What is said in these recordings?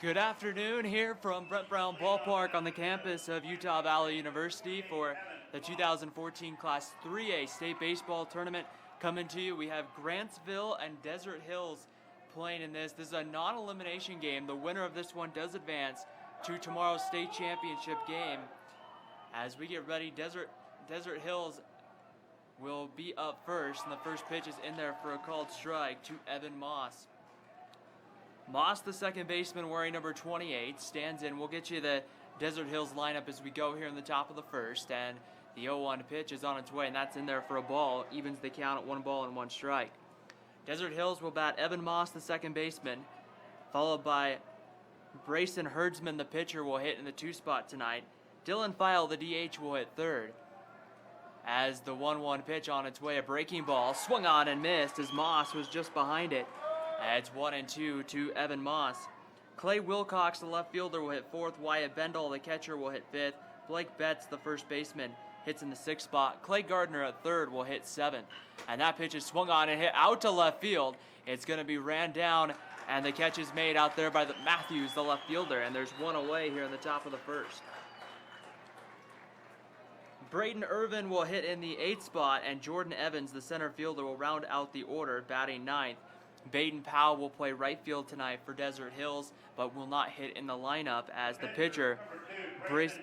Good afternoon here from Brent Brown Ballpark on the campus of Utah Valley University for the 2014 Class 3A State Baseball Tournament coming to you. We have Grantsville and Desert Hills playing in this. This is a non-elimination game. The winner of this one does advance to tomorrow's state championship game. As we get ready, Desert Hills will be up first, and the first pitch is in there for a called strike to Evan Moss. Moss, the second baseman, wearing number 28, stands in. We'll get you the Desert Hills lineup as we go here in the top of the first, and the 0-1 pitch is on its way, and that's in there for a ball. Evens the count at 1 ball and 1 strike. Desert Hills will bat Evan Moss, the second baseman, followed by Brayson Herdsman, the pitcher, will hit in the 2 spot tonight. Dylan File, the DH, will hit third. As the 1-1 pitch on its way, a breaking ball swung on and missed as Moss was just behind it. It's 1-2 to Evan Moss. Clay Wilcox, the left fielder, will hit fourth. Wyatt Bendall, the catcher, will hit fifth. Blake Betts, the first baseman, hits in the 6th spot. Clay Gardner at third will hit 7th. And that pitch is swung on and hit out to left field. It's going to be ran down, and the catch is made out there by Matthews, the left fielder. And there's one away here in the top of the first. Braden Irvin will hit in the 8th spot, and Jordan Evans, the center fielder, will round out the order, batting 9th. Baden Powell will play right field tonight for Desert Hills, but will not hit in the lineup as the pitcher, Brayson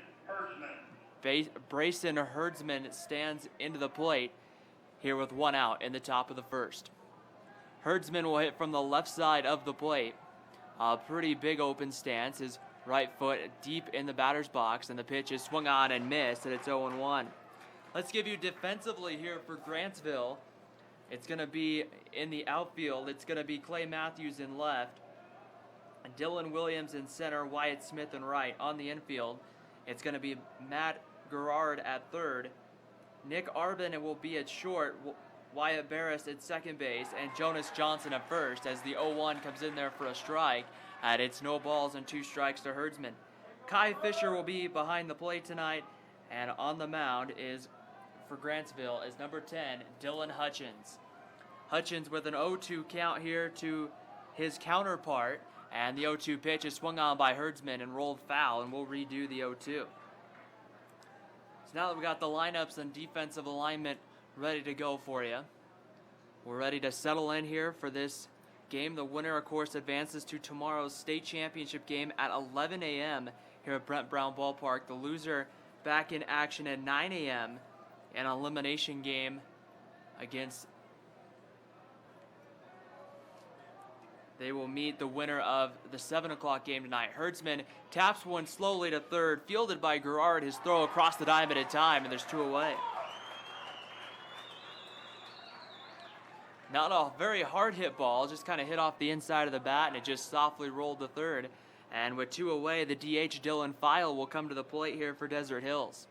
Herdsman, stands into the plate here with 1 out in the top of the first. Herdsman will hit from the left side of the plate. A pretty big open stance. His right foot deep in the batter's box, and the pitch is swung on and missed, and it's 0-1. Let's give you defensively here for Grantsville. It's going to be in the outfield. It's going to be Clay Matthews in left, Dylan Williams in center, Wyatt Smith in right. On the infield, it's going to be Matt Gerard at third, Nick Arbin will be at short, Wyatt Barris at second base, and Jonas Johnson at first as the 0-1 comes in there for a strike. And it's no balls and 2 strikes to Herdsman. Kai Fisher will be behind the plate tonight, and on the mound is, for Grantsville, is number 10, Dylan Hutchins. Hutchins with an 0-2 count here to his counterpart, and the 0-2 pitch is swung on by Herdsman and rolled foul, and we'll redo the 0-2. So now that we got the lineups and defensive alignment ready to go for you, we're ready to settle in here for this game. The winner, of course, advances to tomorrow's state championship game at 11 a.m. here at Brent Brown Ballpark. The loser back in action at 9 a.m. an elimination game against. They will meet the winner of the 7 o'clock game tonight. Herdsman taps one slowly to third, fielded by Gerard. His throw across the diamond in time, and there's 2 away. Not a very hard hit ball, just kind of hit off the inside of the bat, and it just softly rolled to third. And with 2 away, the DH Dylan File will come to the plate here for Desert Hills.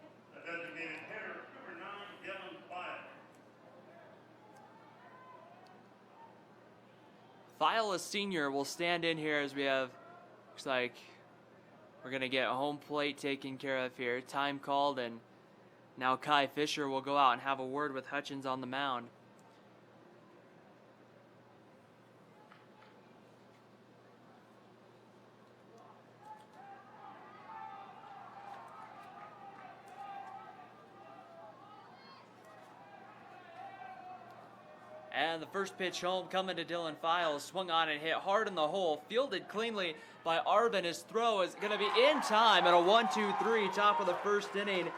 File, a senior, will stand in here as we have, looks like we're going to get home plate taken care of here. Time called, and now Kai Fisher will go out and have a word with Hutchins on the mound. And the first pitch home coming to Dylan File, swung on and hit hard in the hole, fielded cleanly by Arbin. His throw is going to be in time at a 1-2-3, top of the first inning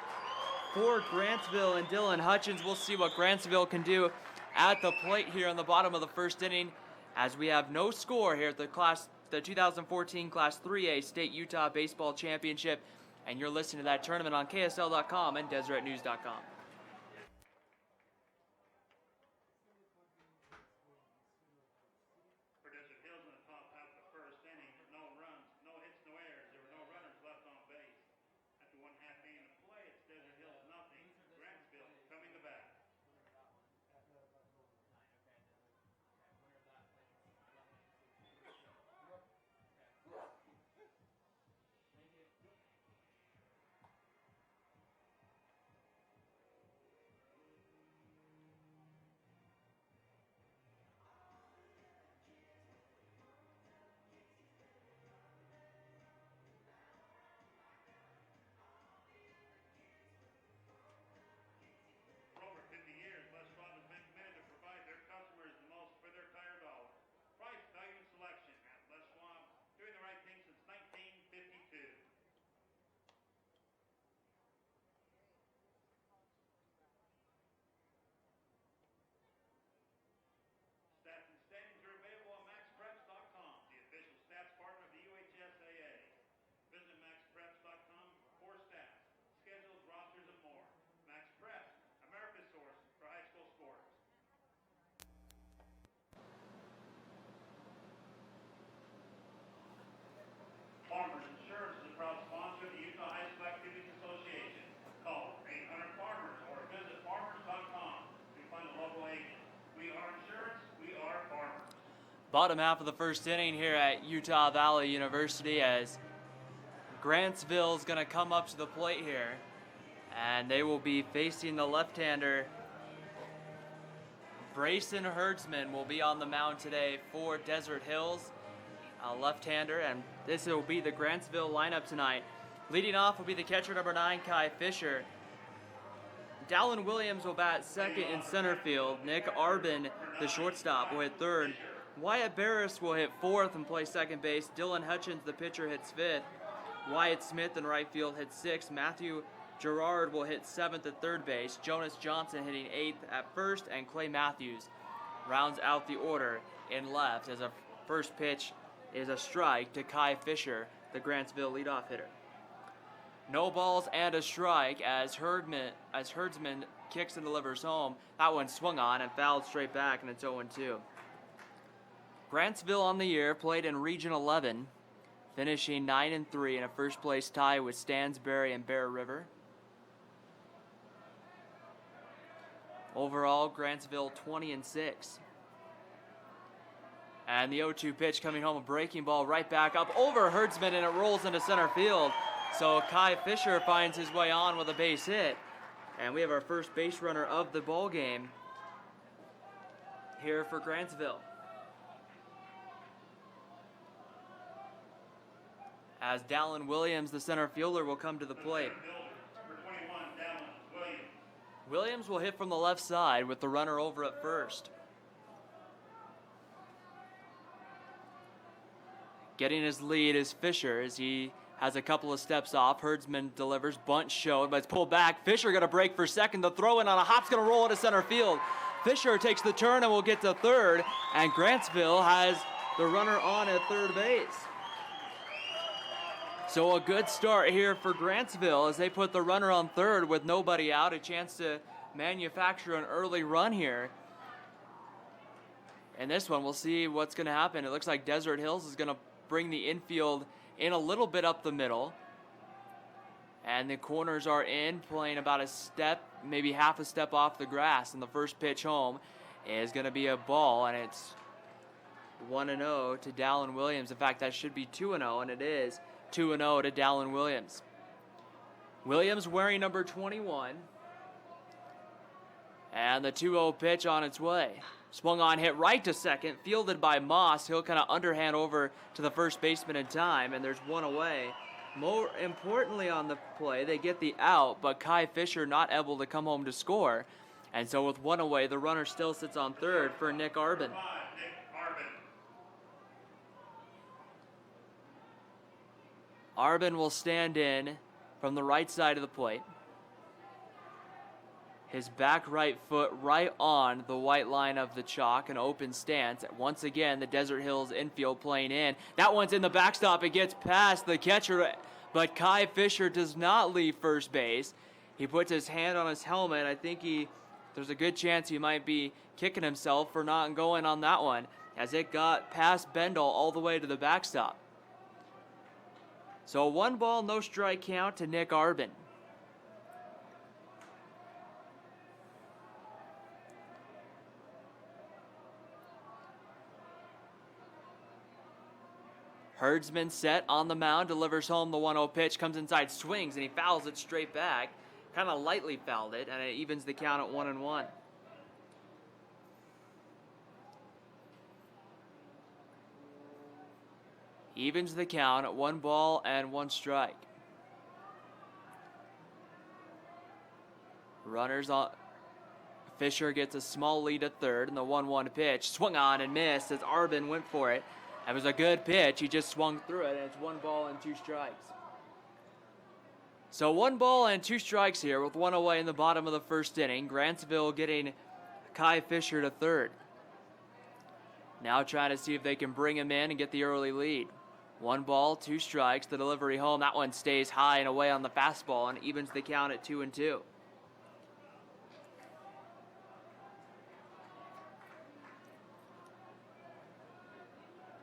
for Grantsville and Dylan Hutchins. We'll see what Grantsville can do at the plate here in the bottom of the first inning, as we have no score here at the 2014 Class 3A State Utah Baseball Championship. And you're listening to that tournament on KSL.com and DeseretNews.com. Bottom half of the first inning here at Utah Valley University, as Grantsville is going to come up to the plate here, and they will be facing the left-hander. Brayson Herdsman will be on the mound today for Desert Hills, a left-hander, and this will be the Grantsville lineup tonight. Leading off will be the catcher number 9, Kai Fisher. Dallin Williams will bat second in center field. Nick Arbin, the shortstop, will hit third. Wyatt Barris will hit fourth and play second base. Dylan Hutchins, the pitcher, hits fifth. Wyatt Smith in right field hits sixth. Matthew Gerard will hit seventh at third base. Jonas Johnson hitting eighth at first, and Clay Matthews rounds out the order in left, as a first pitch is a strike to Kai Fisher, the Grantsville leadoff hitter. No balls and a strike as Herdsman kicks and delivers home. That one swung on and fouled straight back, and it's 0-2. Grantsville on the year played in Region 11, finishing 9-3 in a first-place tie with Stansbury and Bear River. Overall, Grantsville 20-6. And the 0-2 pitch coming home, a breaking ball right back up over Herdsman, and it rolls into center field. So Kai Fisher finds his way on with a base hit. And we have our first base runner of the ball game here for Grantsville, as Dallin Williams, the center fielder, will come to the plate. Williams will hit from the left side with the runner over at first. Getting his lead is Fisher as he has a couple of steps off. Herdsman delivers, bunt showed, but it's pulled back. Fisher gonna break for second. The throw in on a hop's gonna roll into center field. Fisher takes the turn and will get to third, and Grantsville has the runner on at third base. So a good start here for Grantsville as they put the runner on third with nobody out, a chance to manufacture an early run here. And this one, we'll see what's going to happen. It looks like Desert Hills is going to bring the infield in a little bit up the middle. And the corners are in, playing about a step, maybe half a step off the grass. And the first pitch home is going to be a ball, and it's 1-0 to Dallin Williams. In fact, that should be 2-0, and it is 2-0 to Dallin Williams. Williams wearing number 21. And the 2-0 pitch on its way. Swung on, hit right to second, fielded by Moss. He'll kind of underhand over to the first baseman in time, and there's one away. More importantly on the play, they get the out, but Kai Fisher not able to come home to score. And so with one away, the runner still sits on third for Nick Arbin. Arbin will stand in from the right side of the plate. His back right foot right on the white line of the chalk, an open stance. Once again, the Desert Hills infield playing in. That one's in the backstop. It gets past the catcher, but Kai Fisher does not leave first base. He puts his hand on his helmet. I think there's a good chance he might be kicking himself for not going on that one, as it got past Bendel all the way to the backstop. So 1 ball, no strike count to Nick Arbin. Herdsman set on the mound, delivers home the 1-0 pitch, comes inside, swings, and he fouls it straight back. Kind of lightly fouled it, and it evens the count at 1-1. Evens the count at 1 ball and 1 strike. Runners on. Fisher gets a small lead at third, and the 1-1 pitch swung on and missed as Arbin went for it. It was a good pitch. He just swung through it, and it's 1 ball and 2 strikes. So 1 ball and 2 strikes here with 1 away in the bottom of the first inning. Grantsville getting Kai Fisher to third. Now trying to see if they can bring him in and get the early lead. 1 ball, 2 strikes, the delivery home. That one stays high and away on the fastball and evens the count at 2-2.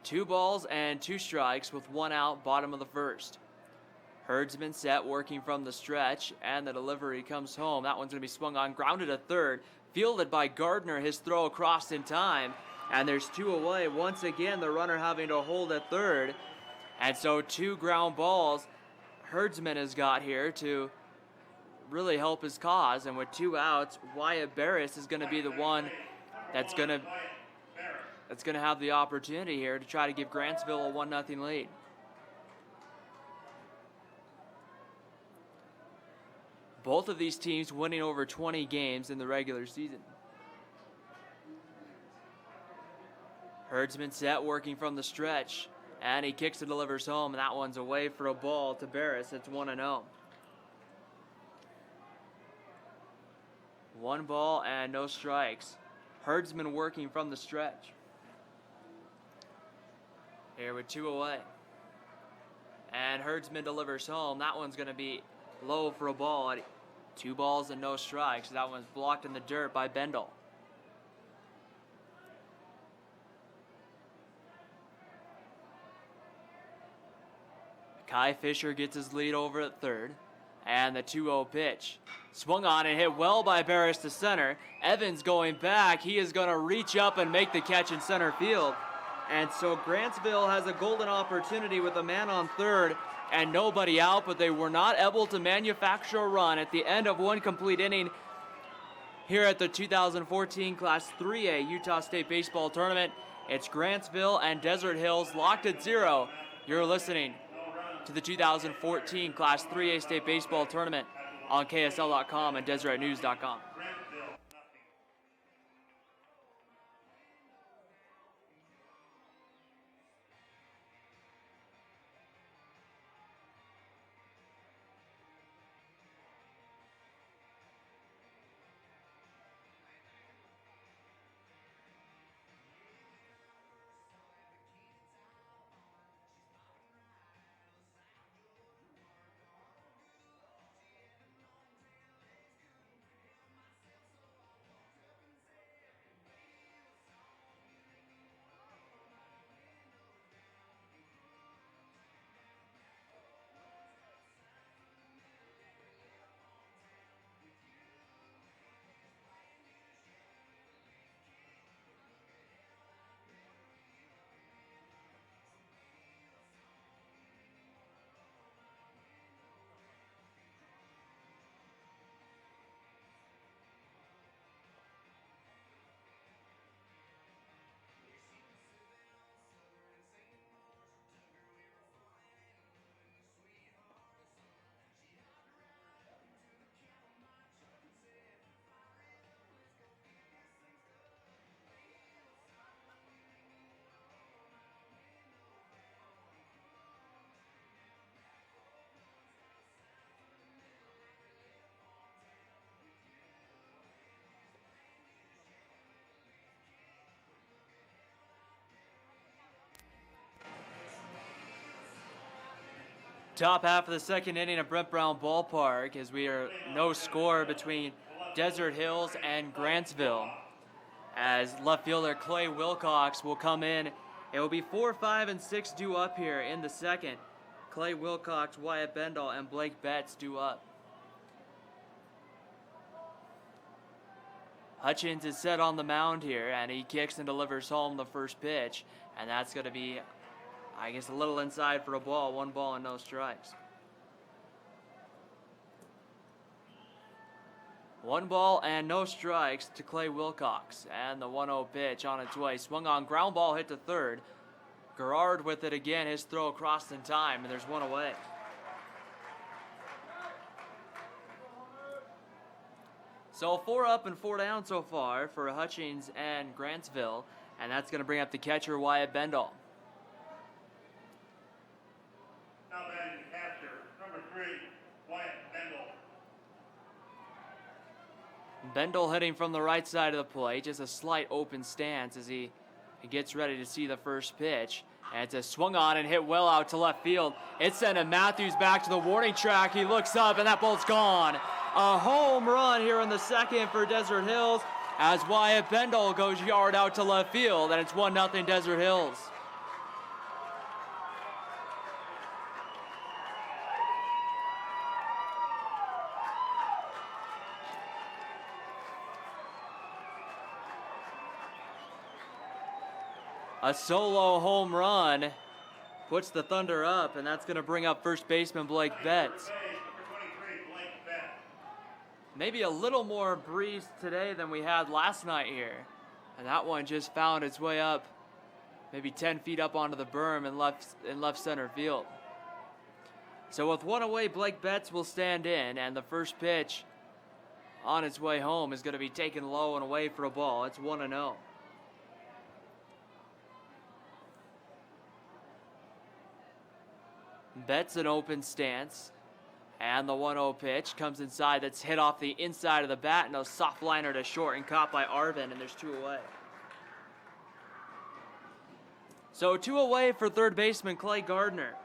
Two balls and 2 strikes with 1 out, bottom of the first. Herdsman set, working from the stretch, and the delivery comes home. That one's going to be swung on, grounded at third, fielded by Gardner. His throw across in time, And there's 2 away. Once again, the runner having to hold at third. And so 2 ground balls Herdsman has got here to really help his cause. And with 2 outs, Wyatt Barris is going to be the one that's going to have the opportunity here to try to give Grantsville a 1-0 lead. Both of these teams winning over 20 games in the regular season. Herdsman set, working from the stretch, and he kicks and delivers home, and that one's away for a ball to Barris. It's 1-0. 1 ball and no strikes. Herdsman working from the stretch. Here with 2 away. And Herdsman delivers home. That one's going to be low for a ball. 2 balls and no strikes. That one's blocked in the dirt by Bendel. Kai Fisher gets his lead over at third. And the 2-0 pitch. Swung on and hit well by Barris to center. Evans going back. He is going to reach up and make the catch in center field. And so Grantsville has a golden opportunity with a man on third and nobody out, but they were not able to manufacture a run at the end of 1 complete inning here at the 2014 Class 3A Utah State Baseball Tournament. It's Grantsville and Desert Hills locked at 0. You're listening to the 2014 Class 3A State Baseball Tournament on KSL.com and DeseretNews.com. Top half of the second inning at Brent Brown Ballpark, as we are no score between Desert Hills and Grantsville. As left fielder Clay Wilcox will come in. It will be 4, 5, and 6 due up here in the second. Clay Wilcox, Wyatt Bendel, and Blake Betts due up. Hutchins is set on the mound here, and he kicks and delivers home the first pitch. And that's going to be, I guess, a little inside for a ball. 1 ball and no strikes. 1 ball and no strikes to Clay Wilcox. And the 1-0 pitch on its way. Swung on, ground ball hit to third. Gerard with it again. His throw across in time, and there's 1 away. So 4 up and 4 down so far for Hutchins and Grantsville. And that's going to bring up the catcher, Wyatt Bendel. Now batting the catcher, number 3, Wyatt Bendel. Bendel hitting from the right side of the plate. Just a slight open stance as he gets ready to see the first pitch. And it's a swung on and hit well out to left field. It's sending Matthews back to the warning track. He looks up and that ball's gone. A home run here in the second for Desert Hills as Wyatt Bendel goes yard out to left field, and it's 1-0 Desert Hills. A solo home run puts the Thunder up, and that's going to bring up first baseman Blake Betts. Maybe a little more breeze today than we had last night here. And that one just found its way up, maybe 10 feet up onto the berm in left center field. So with one away, Blake Betts will stand in, and the first pitch on its way home is going to be taken low and away for a ball. It's 1-0. Betts an open stance. And the 1-0 pitch comes inside. That's hit off the inside of the bat, and a soft liner to short and caught by Arvin, and there's 2 away. So 2 away for third baseman Clay Gardner.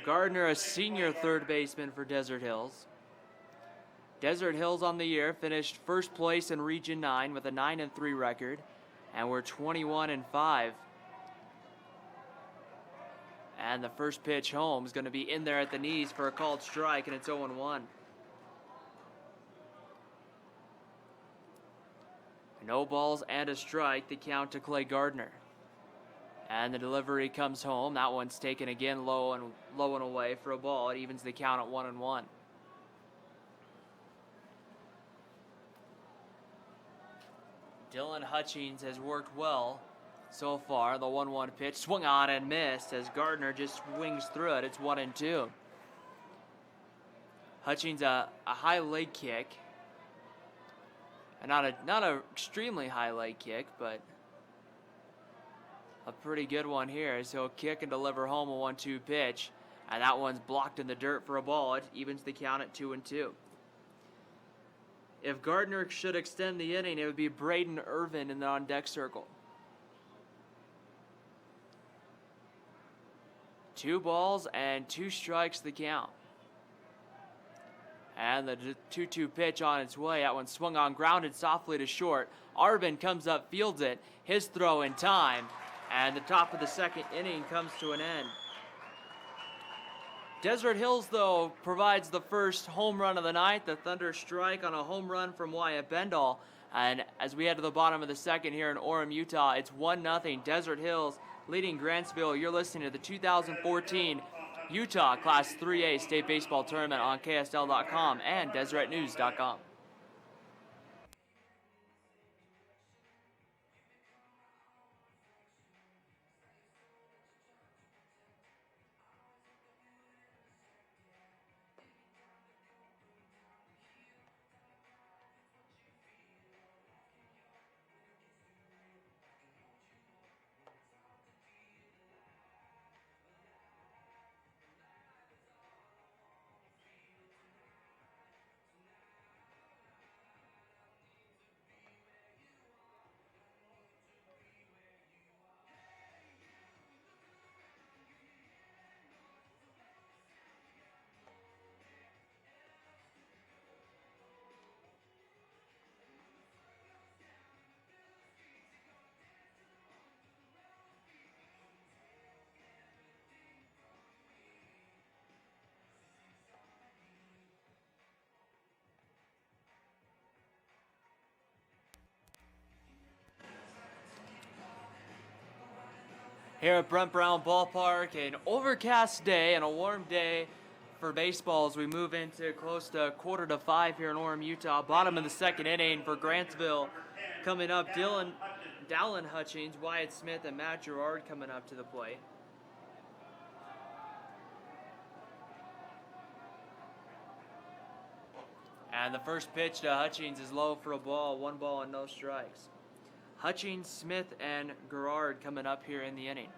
Gardner, a senior third baseman for Desert Hills. Desert Hills on the year finished first place in Region 9 with a 9-3 record, and we're 21-5. And the first pitch home is going to be in there at the knees for a called strike, and it's 0-1. No balls and a strike, the count to Clay Gardner. And the delivery comes home. That one's taken again low and away for a ball. It evens the count at 1-1. Dylan Hutchings has worked well so far. The 1-1 pitch swung on and missed as Gardner just swings through it. It's 1-2. Hutchings a high leg kick. And not a extremely high leg kick, but a pretty good one here. So he'll kick and deliver home a 1-2 pitch. And that one's blocked in the dirt for a ball. It evens the count at 2-2. If Gardner should extend the inning, it would be Braden Irvin in the on-deck circle. 2 balls and 2 strikes the count. And the 2-2 pitch on its way. That one swung on, grounded softly to short. Arvin comes up, fields it. His throw in time. And the top of the second inning comes to an end. Desert Hills, though, provides the first home run of the night. The Thunder strike on a home run from Wyatt Bendall. And as we head to the bottom of the second here in Orem, Utah, it's 1-0. Desert Hills leading Grantsville. You're listening to the 2014 Utah Class 3A State Baseball Tournament on KSL.com and DeseretNews.com. Here at Brent Brown Ballpark, an overcast day and a warm day for baseball as we move into close to 4:45 here in Orem, Utah. Bottom of the second inning for Grantsville. Coming up, Dallin Hutchings, Wyatt Smith, and Matt Gerard coming up to the plate. And the first pitch to Hutchings is low for a ball, 1 ball and no strikes. Hutchings, Smith, and Gerard coming up here in the inning.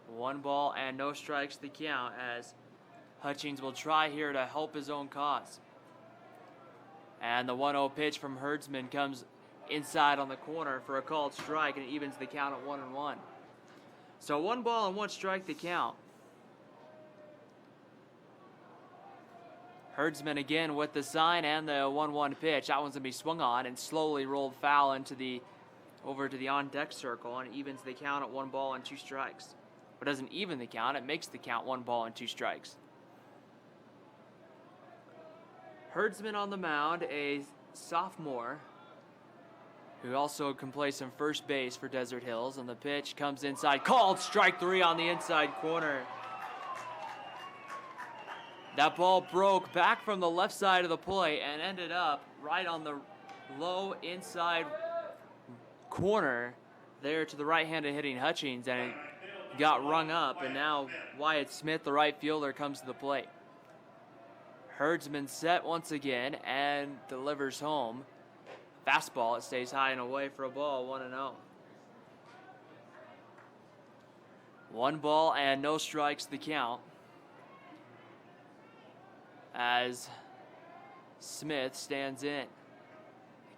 1 ball and no strikes the count as Hutchings will try here to help his own cause. And the 1-0 pitch from Herdsman comes inside on the corner for a called strike, and it evens the count at 1-1. So 1 ball and 1 strike the count. Herdsman again with the sign and the 1-1 pitch. That one's going to be swung on and slowly rolled foul over to the on-deck circle, and it evens the count at 1 ball and 2 strikes. But it doesn't even the count, it makes the count 1 ball and 2 strikes. Herdsman on the mound, a sophomore. who also can play some first base for Desert Hills. And the pitch comes inside. Called strike 3 on the inside corner. That ball broke back from the left side of the plate and ended up right on the low inside corner there to the right-handed hitting Hutchings, and it got rung up, and now Wyatt Smith, the right fielder, comes to the plate. Herdsman set once again and delivers home. Fastball, it stays high and away for a ball, 1-0. 1 ball and no strikes the count, as Smith stands in.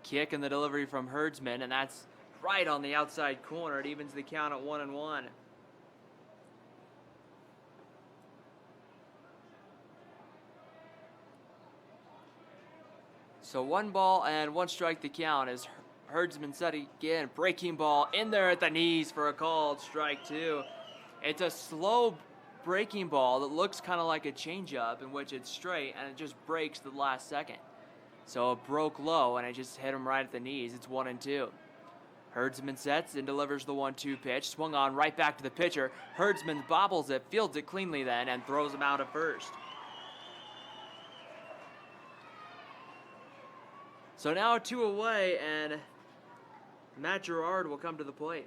Kick and the delivery from Herdsman, and that's right on the outside corner. It evens the count at 1-1. So 1 ball and 1 strike the count as Herdsman set again. Breaking ball in there at the knees for a called strike 2. It's a slow breaking ball that looks kind of like a changeup, in which it's straight and it just breaks the last second. So it broke low and it just hit him right at the knees. It's 1-2. Herdsman sets and delivers the 1-2 pitch. Swung on right back to the pitcher. Herdsman bobbles it, fields it cleanly then, and throws him out at first. So now 2 away, and Matt Gerard will come to the plate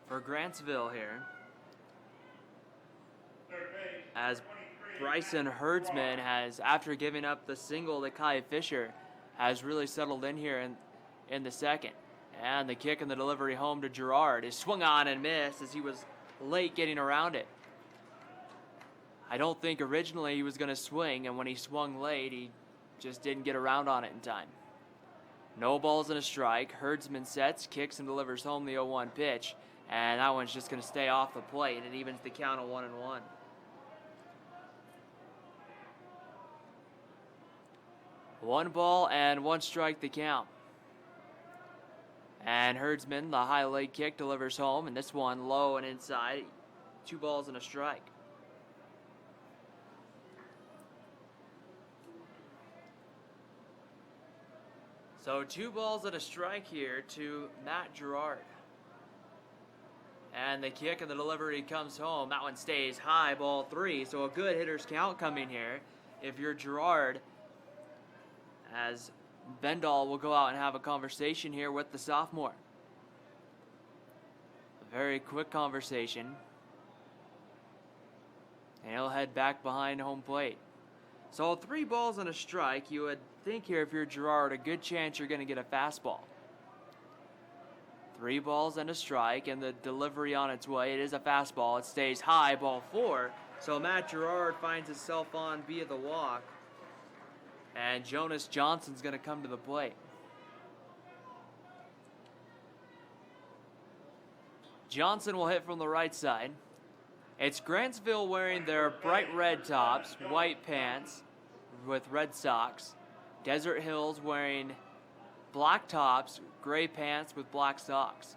for Grantsville here, as Bryson Herdsman has, after giving up the single to Kai Fisher, has really settled in here in the second. And the kick and the delivery home to Gerard is swung on and missed, as he was late getting around it. I don't think originally he was going to swing, and when he swung late, he just didn't get around on it in time. No balls and a strike. Herdsman sets, kicks, and delivers home the 0-1 pitch, and that one's just going to stay off the plate, and it evens the count at 1-1. 1 ball and 1 strike the count. And Herdsman, the high leg kick, delivers home, and this one low and inside. 2 balls and a strike. So 2 balls and a strike here to Matt Gerard. And the kick and the delivery comes home. That one stays high, ball 3. So a good hitter's count coming here if you're Gerard, as Bendall will go out and have a conversation here with the sophomore. A very quick conversation. And he'll head back behind home plate. So 3 balls and a strike. You would think here, if you're Gerard, a good chance you're going to get a fastball. 3 balls and a strike, and the delivery on its way. It is a fastball. It stays high, ball 4. So Matt Gerard finds himself on via the walk. And Jonas Johnson's going to come to the plate. Johnson will hit from the right side. It's Grantsville wearing their bright red tops, white pants with red socks. Desert Hills wearing black tops, gray pants with black socks.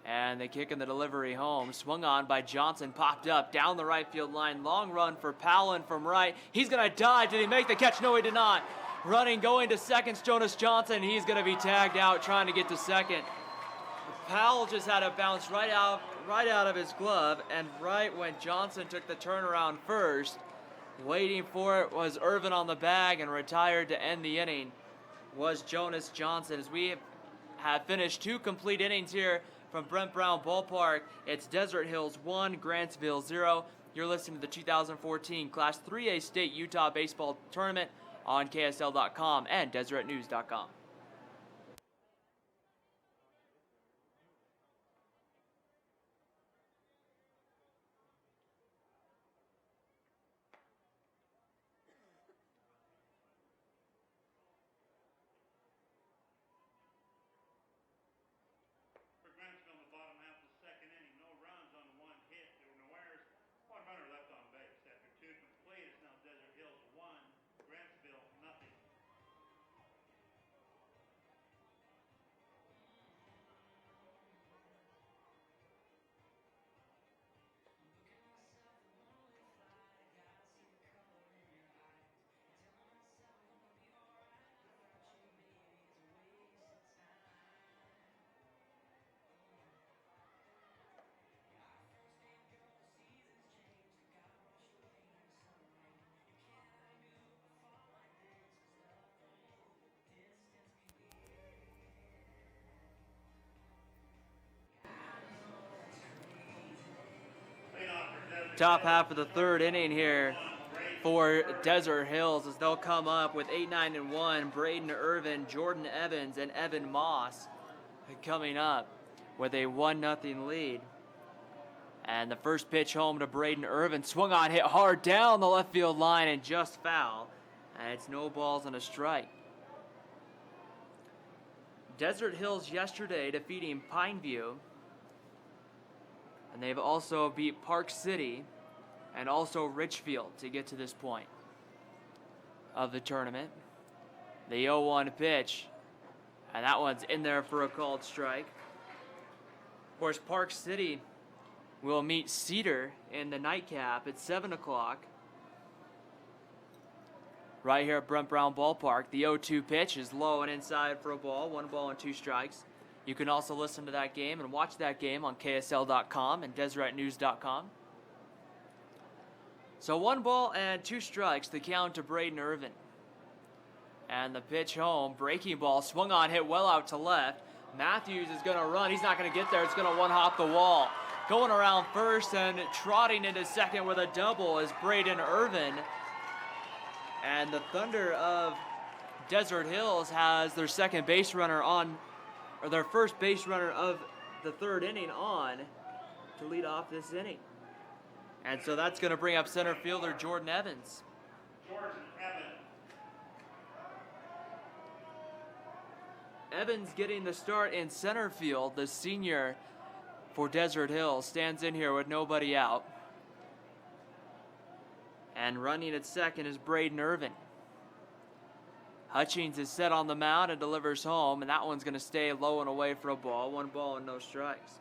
And the kick and the delivery home, swung on by Johnson, popped up down the right field line. Long run for Palin from right. He's going to dive. Did he make the catch? No, he did not. Running, going to second, Jonas Johnson. He's going to be tagged out trying to get to second. Powell just had a bounce right out of his glove, and right when Johnson took the turnaround first, waiting for it was Irvin on the bag, and retired to end the inning was Jonas Johnson. As we have finished 2 complete innings here from Brent Brown Ballpark, it's Desert Hills 1, Grantsville 0. You're listening to the 2014 Class 3A State Utah Baseball Tournament on KSL.com and DeseretNews.com. For Grantsville in the bottom half of the second inning, no runs on 1 hit. There were no errors. 1 runner left on base. After 2 complete, it's now Desert Hills 1, Grantsville nothing. top half of the third inning here for Desert Hills as they'll come up with 8, 9, and 1. Braden Irvin, Jordan Evans, and Evan Moss coming up with a 1-0 lead. And the first pitch home to Braden Irvin, swung on, hit hard down the left field line and just foul. And it's no balls and a strike. Desert Hills yesterday defeating Pineview. And they've also beat Park City and also Richfield to get to this point of the tournament. The 0-1 pitch, and that one's in there for a called strike. Of course, Park City will meet Cedar in the nightcap at 7 o'clock. Right here at Brent Brown Ballpark. The 0-2 pitch is low and inside for a ball. 1 ball and 2 strikes. You can also listen to that game and watch that game on KSL.com and DeseretNews.com. So 1 ball and 2 strikes, the count to Braden Irvin. And the pitch home, breaking ball, swung on, hit well out to left. Matthews is going to run. He's not going to get there. It's going to one-hop the wall. Going around first and trotting into second with a double is Braden Irvin. And the Thunder of Desert Hills has their second base runner on, or their first base runner of the third inning on to lead off this inning. And so that's going to bring up center fielder Jordan Evans. Evans getting the start in center field. The senior for Desert Hills stands in here with nobody out. And running at second is Braden Irvin. Hutchings is set on the mound and delivers home, and that one's going to stay low and away for a ball. 1 ball and no strikes.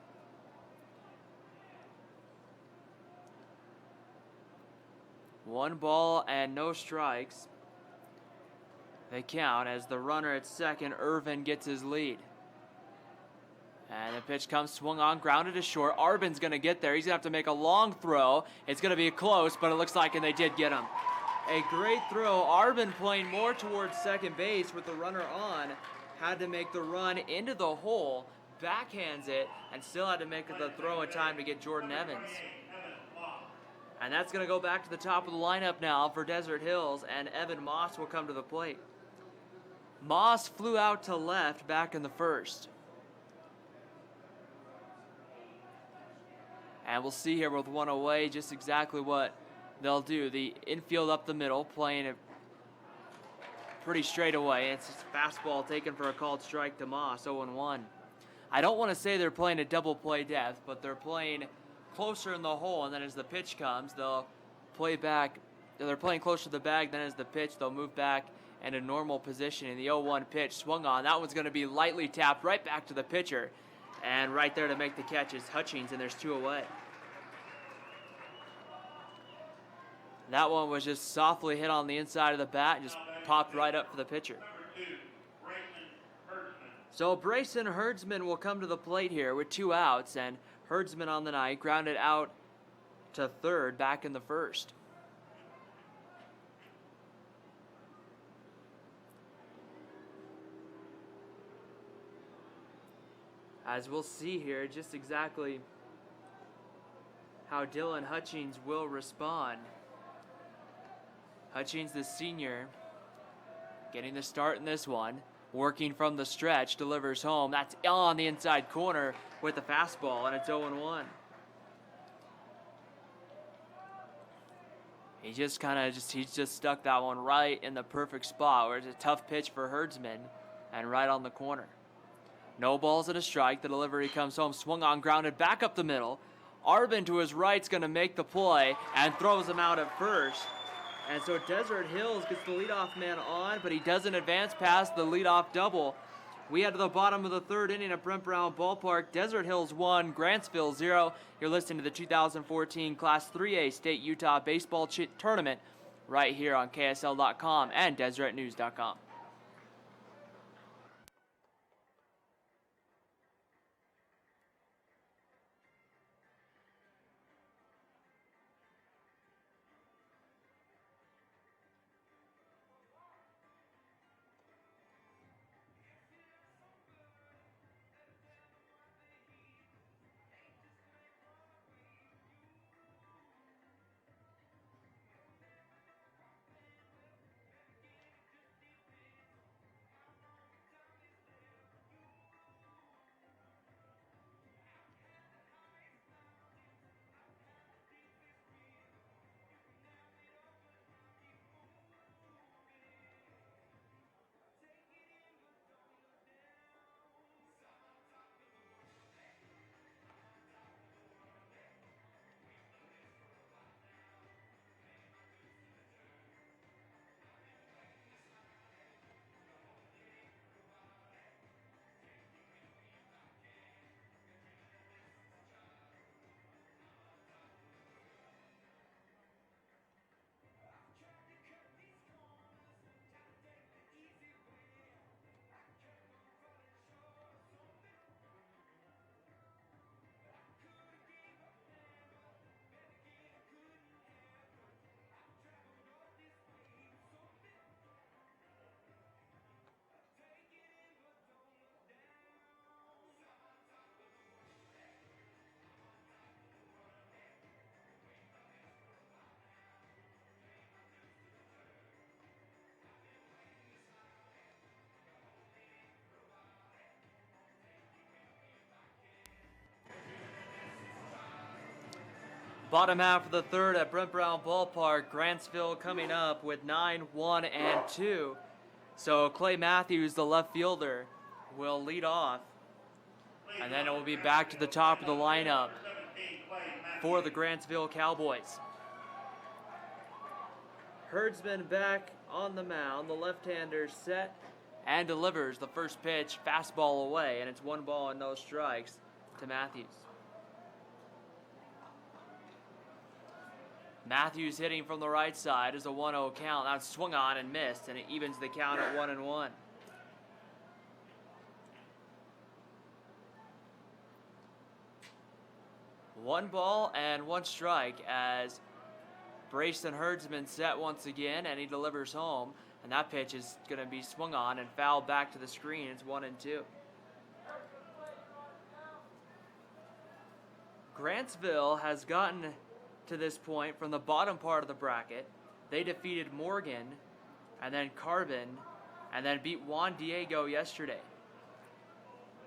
One ball and no strikes. They count as the runner at second, Irvin, gets his lead. And the pitch comes, swung on, grounded to short. Arbin's going to get there. He's going to have to make a long throw. It's going to be close, but it looks like, and they did get him. A great throw. Arbin playing more towards second base with the runner on. Had to make the run into the hole, backhands it, and still had to make the throw in time to get Jordan Evans. And that's going to go back to the top of the lineup now for Desert Hills, and Evan Moss will come to the plate. Moss flew out to left back in the first. And we'll see here with 1 away just exactly what they'll do. The infield up the middle, playing it pretty straight away. It's just a fastball taken for a called strike to Moss, 0-1. I don't want to say they're playing a double play depth, but they're playing closer in the hole, and then as the pitch comes, they'll play back. They're playing closer to the bag, then as the pitch, they'll move back in a normal position. And the 0-1 pitch swung on. That one's going to be lightly tapped right back to the pitcher. And right there to make the catch is Hutchings, and there's 2 away. That one was just softly hit on the inside of the bat and just popped right up for the pitcher. So Brayson Herdsman will come to the plate here with 2 outs, and Herdsman on the night grounded out to third back in the first. As we'll see here just exactly how Dylan Hutchings will respond. Hutchings, the senior, getting the start in this one. Working from the stretch, delivers home. That's on the inside corner with the fastball, and it's 0-1. He just stuck that one right in the perfect spot where it's a tough pitch for Herdsman and right on the corner. No balls and a strike. The delivery comes home, swung on, grounded back up the middle. Arbin to his right's going to make the play and throws him out at first. And so Desert Hills gets the leadoff man on, but he doesn't advance past the leadoff double. We head to the bottom of the third inning at Brent Brown Ballpark. Desert Hills 1, Grantsville 0. You're listening to the 2014 Class 3A State Utah Baseball Tournament right here on KSL.com and DeseretNews.com. Bottom half of the third at Brent Brown Ballpark. Grantsville coming up with 9-1-2. So Clay Matthews, the left fielder, will lead off. And then it will be back to the top of the lineup for the Grantsville Cowboys. Herdsman back on the mound. The left-hander set and delivers the first pitch, fastball away, and it's 1 ball and no strikes to Matthews. Matthews hitting from the right side is a 1-0 count. That's swung on and missed, and it evens the count at 1-1. One ball and 1 strike as Brayson Herdsman set once again, and he delivers home. And that pitch is going to be swung on and fouled back to the screen. It's 1-2. Grantsville has gotten to this point from the bottom part of the bracket. They defeated Morgan and then Carbon and then beat Juan Diego yesterday.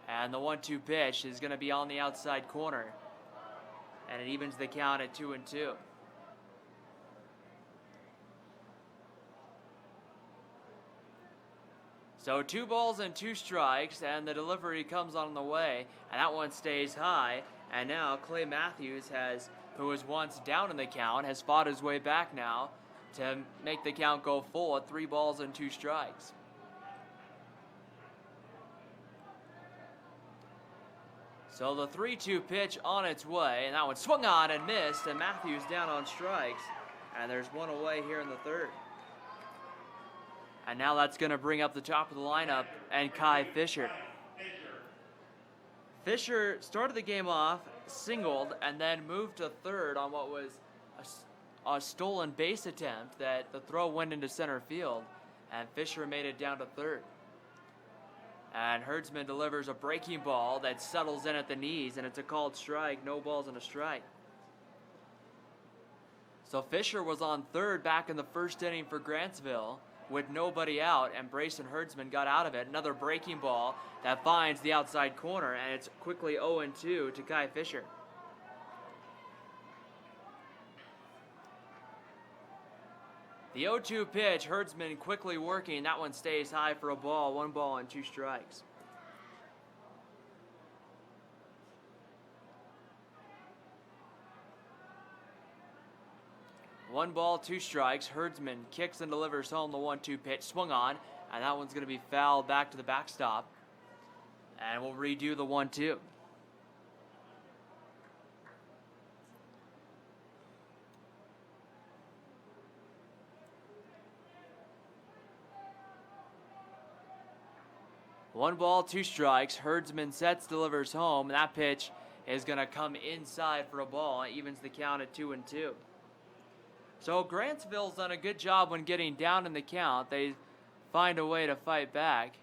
And the 1-2 pitch is going to be on the outside corner. And it evens the count at 2-2. So 2 balls and 2 strikes, and the delivery comes on the way, and that one stays high. And now Clay Matthews who was once down in the count, has fought his way back now to make the count go full at 3 balls and 2 strikes. So the 3-2 pitch on its way, and that one swung on and missed, and Matthews down on strikes, and there's 1 away here in the third. And now that's going to bring up the top of the lineup and Kai Fisher. Fisher started the game off, singled, and then moved to third on what was a stolen base attempt that the throw went into center field, and Fisher made it down to third. And Herdsman delivers a breaking ball that settles in at the knees, and it's a called strike, no balls and a strike. So Fisher was on third back in the first inning for Grantsville with nobody out, and Brayson Herdsman got out of it. Another breaking ball that finds the outside corner, and it's quickly 0-2 to Kai Fisher. The 0-2 pitch, Herdsman quickly working. That one stays high for a ball, 1 ball and 2 strikes. One ball, 2 strikes. Herdsman kicks and delivers home the 1-2 pitch. Swung on, and that one's going to be fouled back to the backstop. And we'll redo the 1-2. One ball, 2 strikes. Herdsman sets, delivers home. And that pitch is going to come inside for a ball. It evens the count at 2-2. So Grantsville's done a good job when getting down in the count. They find a way to fight back.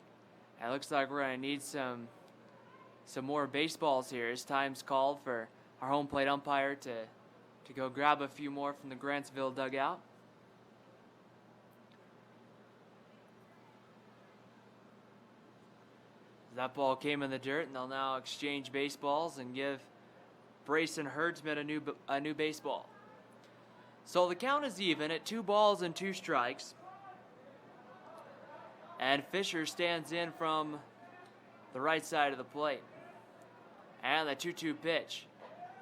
And it looks like we're going to need some more baseballs here. It's time's called for our home plate umpire to go grab a few more from the Grantsville dugout. That ball came in the dirt, and they'll now exchange baseballs and give Brayson Herdsman a new baseball. So the count is even at 2 balls and 2 strikes. And Fisher stands in from the right side of the plate. And the 2-2 pitch.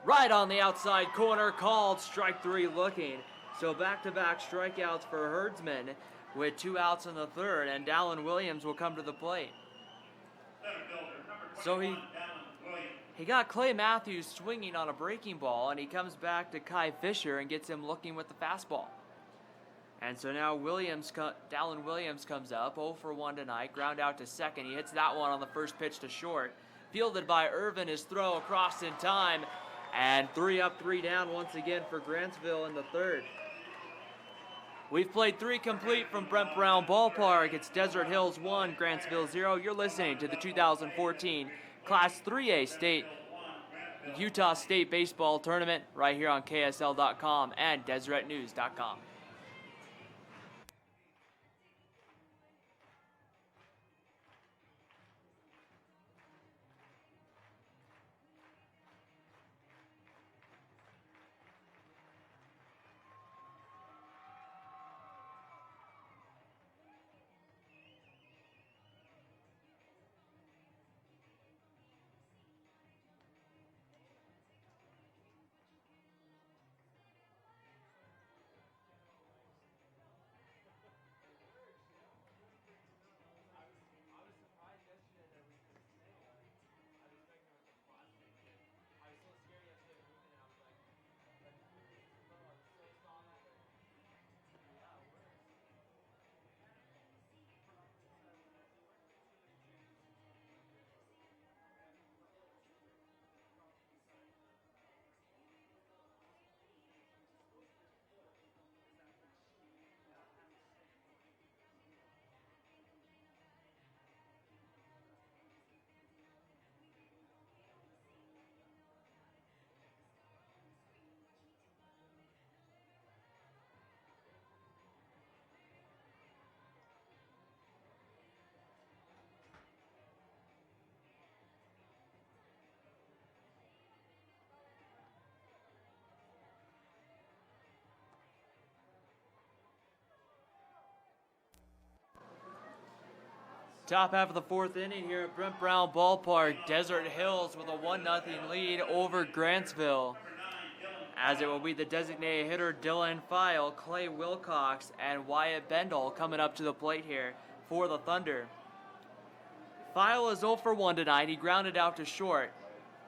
Right on the outside corner, called strike 3 looking. So back-to-back strikeouts for Herdsman with 2 outs in the third, and Dallin Williams will come to the plate. So he got Clay Matthews swinging on a breaking ball, and he comes back to Kai Fisher and gets him looking with the fastball. And so now Dallin Williams comes up, 0 for 1 tonight, ground out to second. He hits that one on the first pitch to short. Fielded by Irvin, his throw across in time, and 3 up, 3 down once again for Grantsville in the third. We've played 3 complete from Brent Brown Ballpark. It's Desert Hills 1, Grantsville 0. You're listening to the 2014 Class 3A State Utah State Baseball Tournament right here on KSL.com and DeseretNews.com. Top half of the fourth inning here at Brent Brown Ballpark. Desert Hills with a 1-0 lead over Grantsville. As it will be the designated hitter Dylan File, Clay Wilcox, and Wyatt Bendel coming up to the plate here for the Thunder. File is 0 for 1 tonight. He grounded out to short.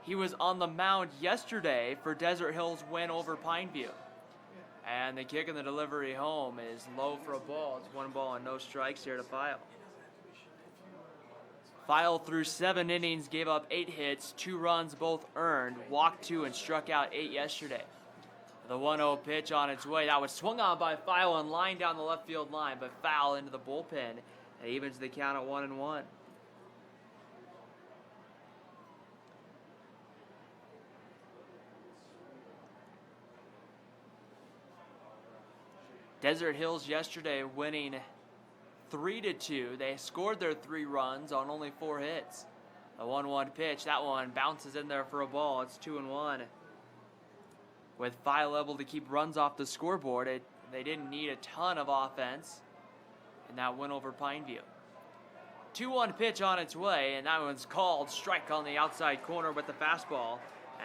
He was on the mound yesterday for Desert Hills' win over Pineview. And the kick and the delivery home is low for a ball. It's 1 ball and no strikes here to File. File through 7 innings, gave up 8 hits, 2 runs both earned, walked 2 and struck out 8 yesterday. The 1-0 pitch on its way. That was swung on by File and lined down the left field line, but foul into the bullpen. And evens the count at 1-1. Desert Hills yesterday winning 3-2. They scored their 3 runs on only 4 hits. A 1-1 pitch. That one bounces in there for a ball. It's 2-1. With File able to keep runs off the scoreboard, they didn't need a ton of offense in that win over Pineview. 2-1 pitch on its way, and that one's called. Strike on the outside corner with the fastball.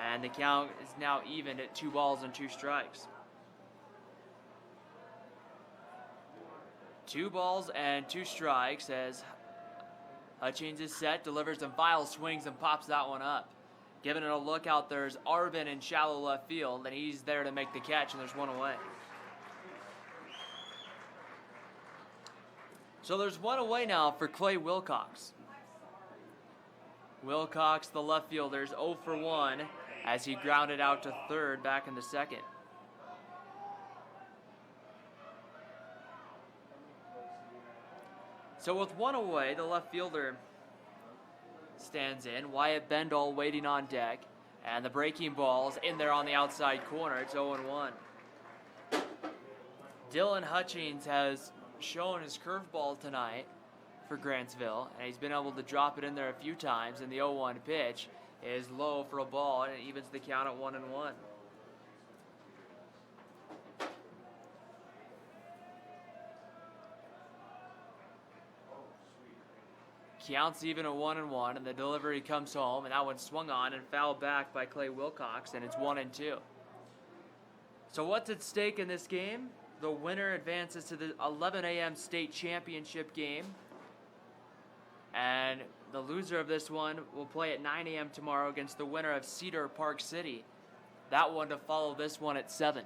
And the count is now even at 2 balls and 2 strikes. 2 balls and 2 strikes as Hutchins is set, delivers, and File swings and pops that one up. Giving it a look out, there's Arvin in shallow left field, and he's there to make the catch, and there's 1 away. So there's 1 away now for Clay Wilcox. Wilcox, the left fielder, is 0 for 1 as he grounded out to third back in the second. So with 1 away, the left fielder stands in. Wyatt Bendel waiting on deck. And the breaking ball's in there on the outside corner. It's 0-1. Dylan Hutchins has shown his curveball tonight for Grantsville. And he's been able to drop it in there a few times. And the 0-1 pitch is low for a ball. And it evens the count at 1-1. Counts even at 1-1, and the delivery comes home, and that one swung on and fouled back by Clay Wilcox, and it's 1-2. So what's at stake in this game? The winner advances to the 11 a.m. state championship game, and the loser of this one will play at 9 a.m. tomorrow against the winner of Cedar Park City. That one to follow this one at 7.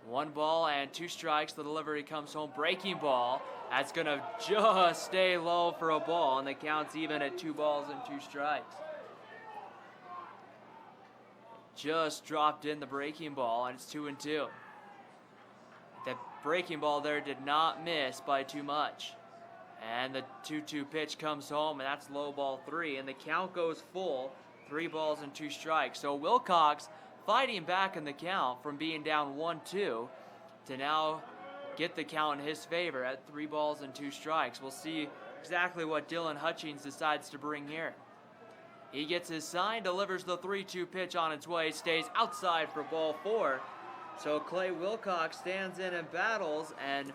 1 ball and 2 strikes. The delivery comes home. Breaking ball. That's going to just stay low for a ball, and the count's even at 2 balls and 2 strikes. Just dropped in the breaking ball, and it's 2-2. The breaking ball there did not miss by too much. And the 2-2 pitch comes home, and that's low ball 3, and the count goes full, 3 balls and 2 strikes. So Wilcox fighting back in the count from being down 1-2 to now get the count in his favor at 3 balls and 2 strikes. We'll see exactly what Dylan Hutchins decides to bring here. He gets his sign, delivers the 3-2 pitch on its way, stays outside for ball 4. So Clay Wilcox stands in and battles and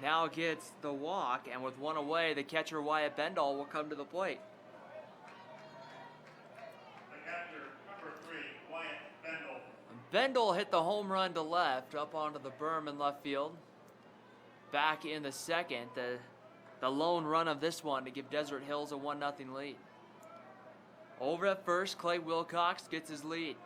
now gets the walk. And with 1 away, the catcher Wyatt Bendel will come to the plate. Bendel hit the home run to left, up onto the berm in left field. Back in the second, the lone run of this one to give Desert Hills a 1-0 lead. Over at first, Clay Wilcox gets his lead.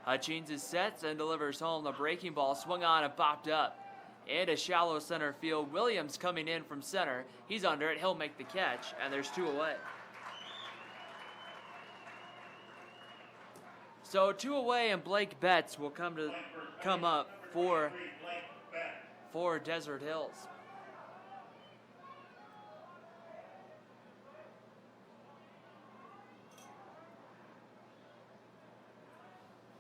Hutchins is set and delivers home. The breaking ball swung on and popped up into shallow center field. Williams coming in from center. He's under it. He'll make the catch, and there's 2 away. So 2 away, and Blake Betts will come up for Desert Hills.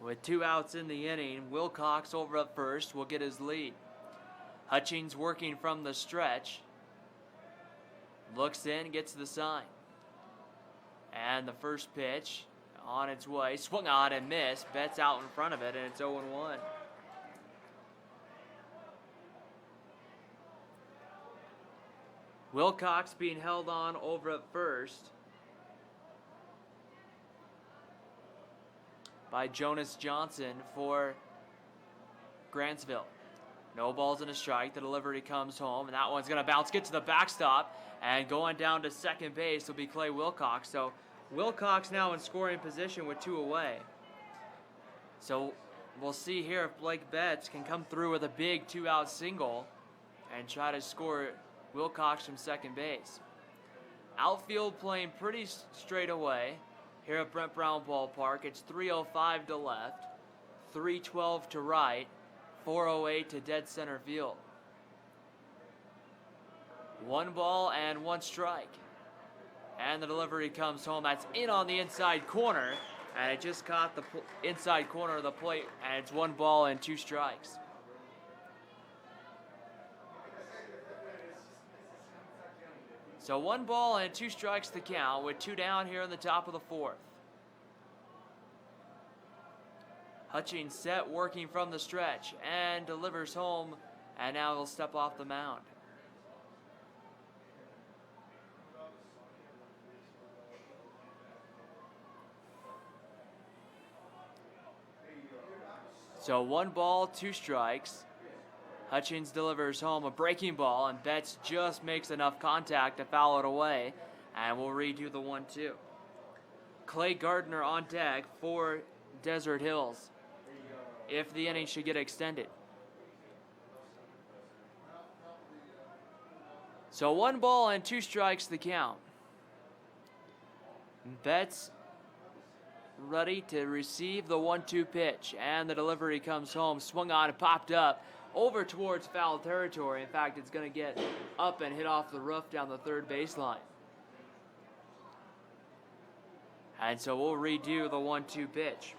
With 2 outs in the inning, Wilcox over at first will get his lead. Hutchins working from the stretch. Looks in, gets the sign. And the first pitch on its way, swung on and missed. Betts out in front of it, and it's 0-1. Wilcox being held on over at first by Jonas Johnson for Grantsville. No balls and a strike. The delivery comes home, and that one's going to bounce, get to the backstop, and going down to second base will be Clay Wilcox. So Wilcox now in scoring position with 2 away. So we'll see here if Blake Betts can come through with a big 2-out single and try to score Wilcox from second base. Outfield playing pretty straight away here at Brent Brown Ballpark. It's 3:05 to left, 3:12 to right, 4:08 to dead center field. 1 ball and 1 strike. And the delivery comes home. That's in on the inside corner. And it just caught the inside corner of the plate. And it's 1 ball and 2 strikes. So 1 ball and 2 strikes to count with 2 down here in the top of the 4th. Hutchings set, working from the stretch, and delivers home, and now he'll step off the mound. So 1 ball, 2 strikes. Hutchings delivers home a breaking ball, and Betts just makes enough contact to foul it away, and we'll redo the 1-2. Clay Gardner on deck for Desert Hills if the inning should get extended. So 1 ball and 2 strikes the count. Betts ready to receive the 1-2 pitch, and the delivery comes home, swung on and popped up over towards foul territory. In fact, it's going to get up and hit off the roof down the third baseline. And so we'll redo the 1-2 pitch.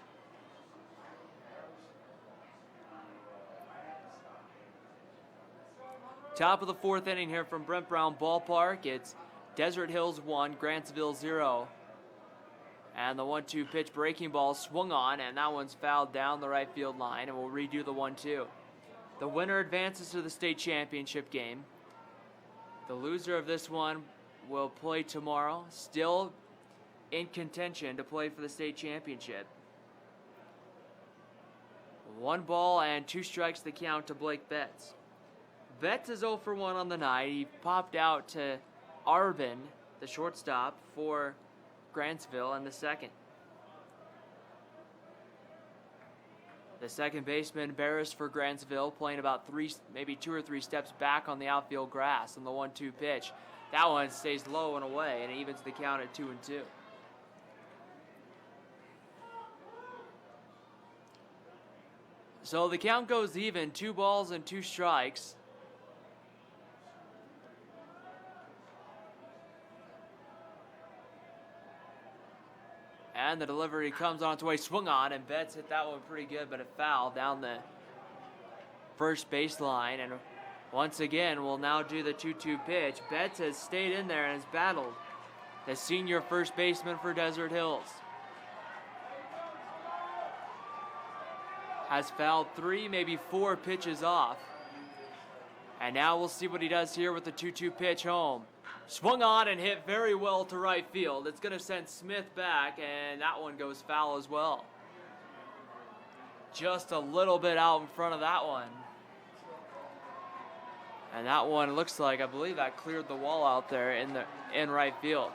Top of the 4th inning here from Brent Brown Ballpark. It's Desert Hills 1, Grantsville 0. And the 1-2 pitch breaking ball swung on, and that one's fouled down the right field line, and we'll redo the 1-2. The winner advances to the state championship game. The loser of this one will play tomorrow, still in contention to play for the state championship. 1 ball and 2 strikes the count to Blake Betts. Betts is 0 for 1 on the night. He popped out to Arvin, the shortstop, for Grantsville in the second. The second baseman, Barris for Grantsville, playing about 2 or 3 steps back on the outfield grass on the 1-2 pitch. That one stays low and away, and evens the count at 2-2. So the count goes even, 2 balls and 2 strikes. And the delivery comes on its way, swung on, and Betts hit that one pretty good, but it fouled down the first baseline. And once again, we'll now do the 2-2 pitch. Betts has stayed in there and has battled the senior first baseman for Desert Hills. Has fouled 3, maybe 4 pitches off. And now we'll see what he does here with the 2-2 pitch home. Swung on and hit very well to right field. It's going to send Smith back, and that one goes foul as well. Just a little bit out in front of that one. And that one looks like, I believe that cleared the wall out there in right field.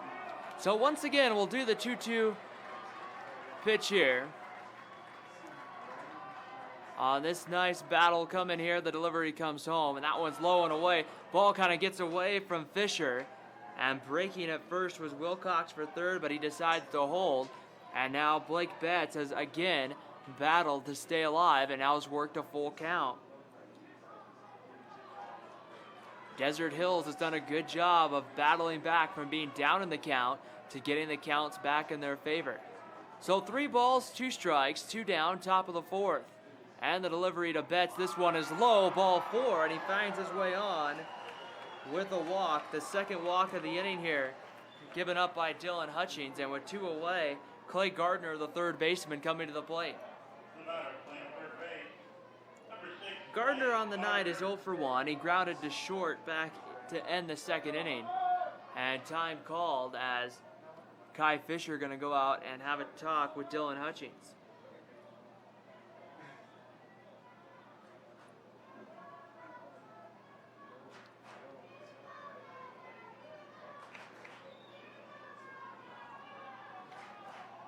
So once again, we'll do the 2-2 pitch here. On this nice battle coming here, the delivery comes home, and that one's low and away. Ball kind of gets away from Fisher, and breaking at first was Wilcox for third, but he decides to hold. And now Blake Betts has again battled to stay alive, and now has worked a full count. Desert Hills has done a good job of battling back from being down in the count to getting the counts back in their favor. So 3 balls, 2 strikes, 2 down, top of the 4th. And the delivery to Betts, this one is low, ball 4, and he finds his way on with a walk, the second walk of the inning here, given up by Dylan Hutchings, and with 2 away, Clay Gardner, the third baseman, coming to the plate. Gardner on the night is 0 for 1. He grounded to short back to end the second inning. And time called as Kai Fisher going to go out and have a talk with Dylan Hutchings.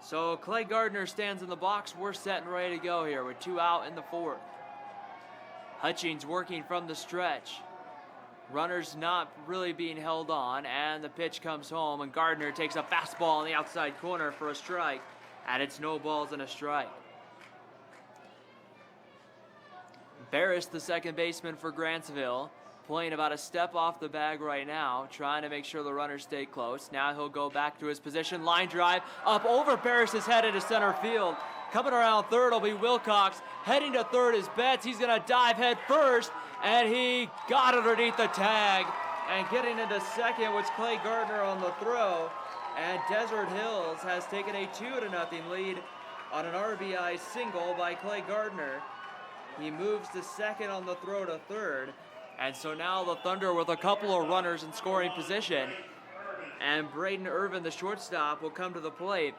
So Clay Gardner stands in the box. We're set and ready to go here with 2 out in the 4th. Hutchings working from the stretch. Runners not really being held on, and the pitch comes home, and Gardner takes a fastball on the outside corner for a strike, and it's no balls and a strike. Barris, the second baseman for Grantsville, playing about a step off the bag right now, trying to make sure the runners stay close. Now he'll go back to his position. Line drive up over Barris's head into center field. Coming around third will be Wilcox. Heading to third is Betts. He's going to dive head first, and he got underneath the tag. And getting into second was Clay Gardner on the throw. And Desert Hills has taken a 2-0 lead on an RBI single by Clay Gardner. He moves to second on the throw to third. And so now the Thunder with a couple of runners in scoring position. And Braden Irvin, the shortstop, will come to the plate.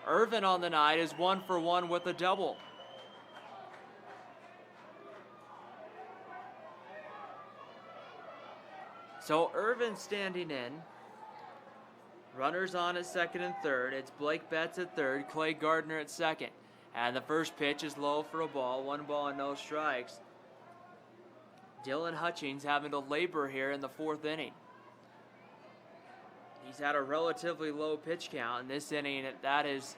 Irvin on the night is 1 for 1 with a double. So Irvin standing in. Runners on at second and third. It's Blake Betts at third, Clay Gardner at second. And the first pitch is low for a ball, 1 ball and no strikes. Dylan Hutchings having to labor here in the 4th inning. He's had a relatively low pitch count in this inning. That has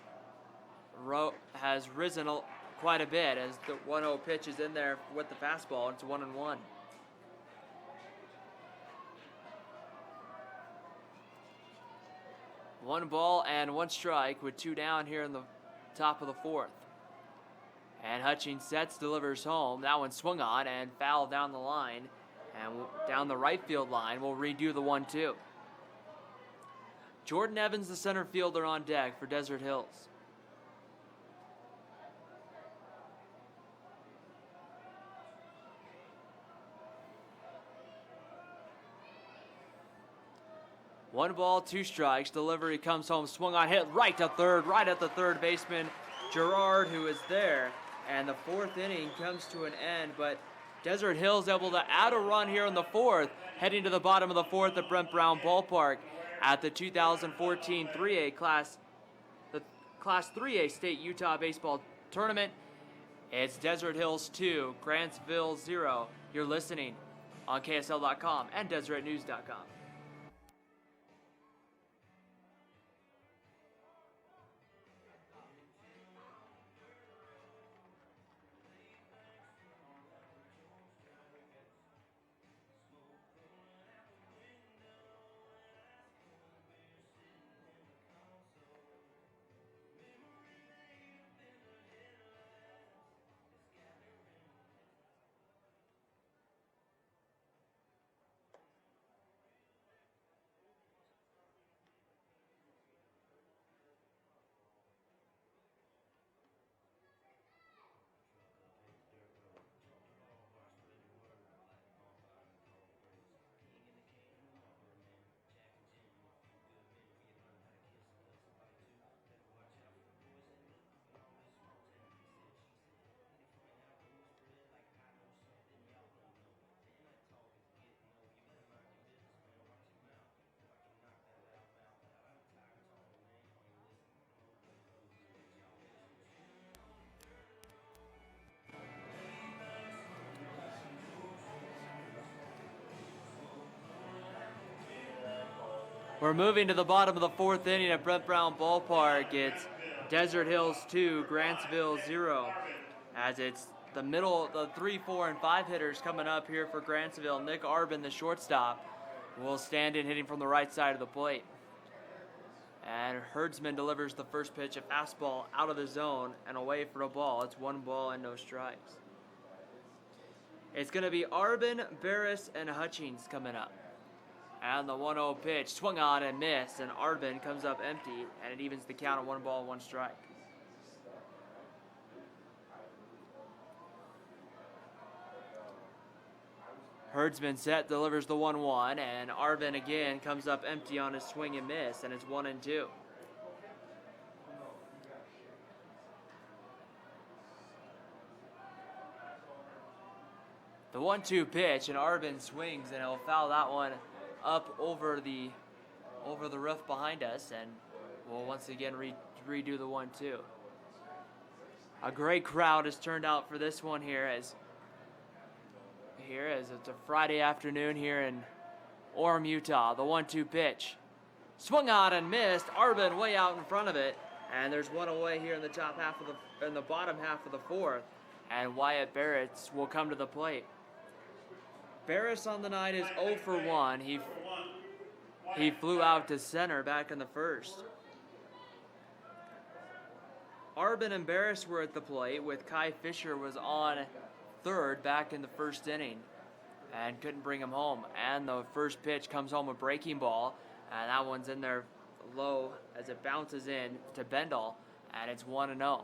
risen quite a bit as the 1-0 pitch is in there with the fastball. It's 1-1. One ball and 1 strike with 2 down here in the top of the 4th. And Hutchings sets, delivers home. That one swung on and fouled down the line. And down the right field line, we'll redo the 1-2. Jordan Evans, the center fielder, on deck for Desert Hills. One ball, 2 strikes. Delivery comes home, swung on, hit right to third, right at the third baseman, Gerard, who is there. And the 4th inning comes to an end, but Desert Hills able to add a run here in the 4th, heading to the bottom of the 4th at Brent Brown Ballpark at the 2014 3A Class 3A State Utah Baseball Tournament. It's Desert Hills 2, Grantsville 0. You're listening on KSL.com and DeseretNews.com. We're moving to the bottom of the 4th inning at Brent Brown Ballpark. It's Desert Hills 2, Grantsville 0. As it's the middle, the 3, 4, and 5 hitters coming up here for Grantsville. Nick Arbin, the shortstop, will stand in hitting from the right side of the plate. And Herdsman delivers the first pitch, a fastball out of the zone and away for a ball. It's 1 ball and no strikes. It's going to be Arbin, Barris, and Hutchings coming up. And the 1-0 pitch swung on and missed, and Arbin comes up empty, and it evens the count at 1 ball, 1 strike. Herdsman set, delivers the 1-1, and Arvin again comes up empty on his swing and miss, and it's 1-2. The 1-2 pitch, and Arvin swings, and he'll foul that one up over the roof behind us, and we'll once again redo the 1-2. A great crowd has turned out for this one here as it's a Friday afternoon here in Orem, Utah. The 1-2 pitch. Swung out and missed. Arvin way out in front of it. And there's one away here in the bottom half of the fourth. And Wyatt Barrett will come to the plate. Barris on the night is 0 for 1. He flew out to center back in the first. Arvin and Barris were at the plate, with Kai Fisher was on third back in the first inning and couldn't bring him home. And the first pitch comes home a breaking ball, and that one's in there low as it bounces in to Bendel, and it's 1-0.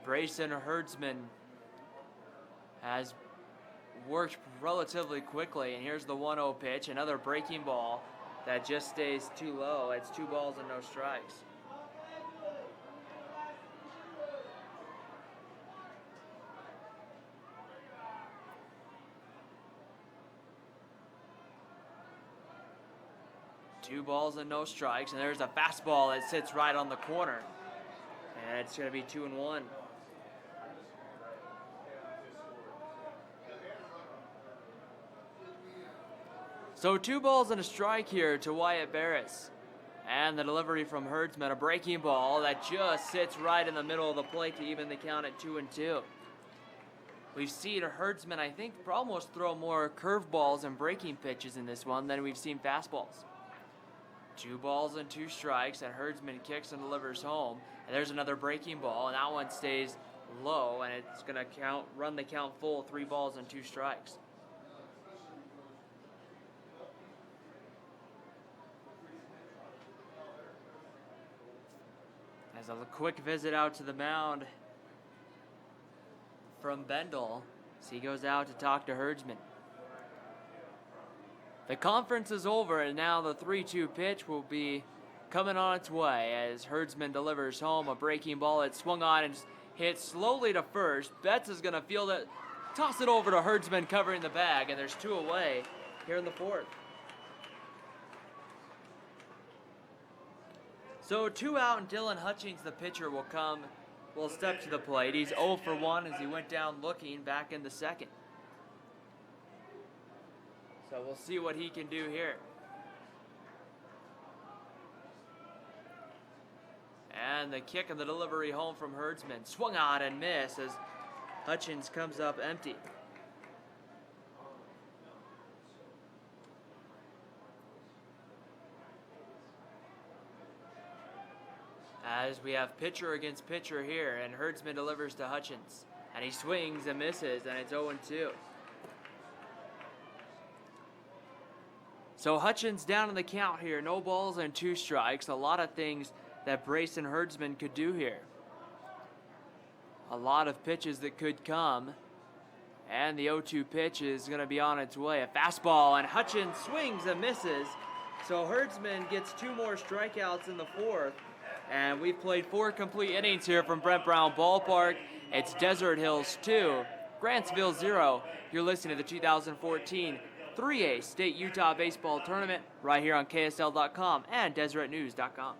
Brayson Herdsman has worked relatively quickly, and here's the 1-0 pitch, another breaking ball that just stays too low. It's 2 balls and no strikes. Two balls and no strikes, and there's a fastball that sits right on the corner, and it's going to be 2-1. So 2 balls and a strike here to Wyatt Barris. And the delivery from Herdsman, a breaking ball that just sits right in the middle of the plate to even the count at 2-2. We've seen Herdsman, I think, almost throw more curveballs and breaking pitches in this one than we've seen fastballs. 2 balls and 2 strikes, and Herdsman kicks and delivers home. And there's another breaking ball, and that one stays low, and it's going to run the count full, 3 balls and 2 strikes. As a quick visit out to the mound from Bendel, as he goes out to talk to Herdsman. The conference is over, and now the 3-2 pitch will be coming on its way as Herdsman delivers home a breaking ball. It swung on and hit slowly to first. Betts is going to field it, toss it over to Herdsman covering the bag, and there's 2 away here in the fourth. So 2 out, and Dylan Hutchings, the pitcher, will step to the plate. He's 0 for 1 as he went down looking back in the second. So we'll see what he can do here. And the kick and the delivery home from Herdsman. Swung out and missed as Hutchings comes up empty. As we have pitcher against pitcher here, and Herdsman delivers to Hutchins. And he swings and misses, and it's 0-2. So Hutchins down in the count here. No balls and 2 strikes. A lot of things that Brayson Herdsman could do here. A lot of pitches that could come. And the 0-2 pitch is going to be on its way. A fastball, and Hutchins swings and misses. So Herdsman gets 2 more strikeouts in the fourth. And we've played 4 complete innings here from Brent Brown Ballpark. It's Desert Hills 2, Grantsville 0. You're listening to the 2014 3A State Utah Baseball Tournament right here on KSL.com and DeseretNews.com.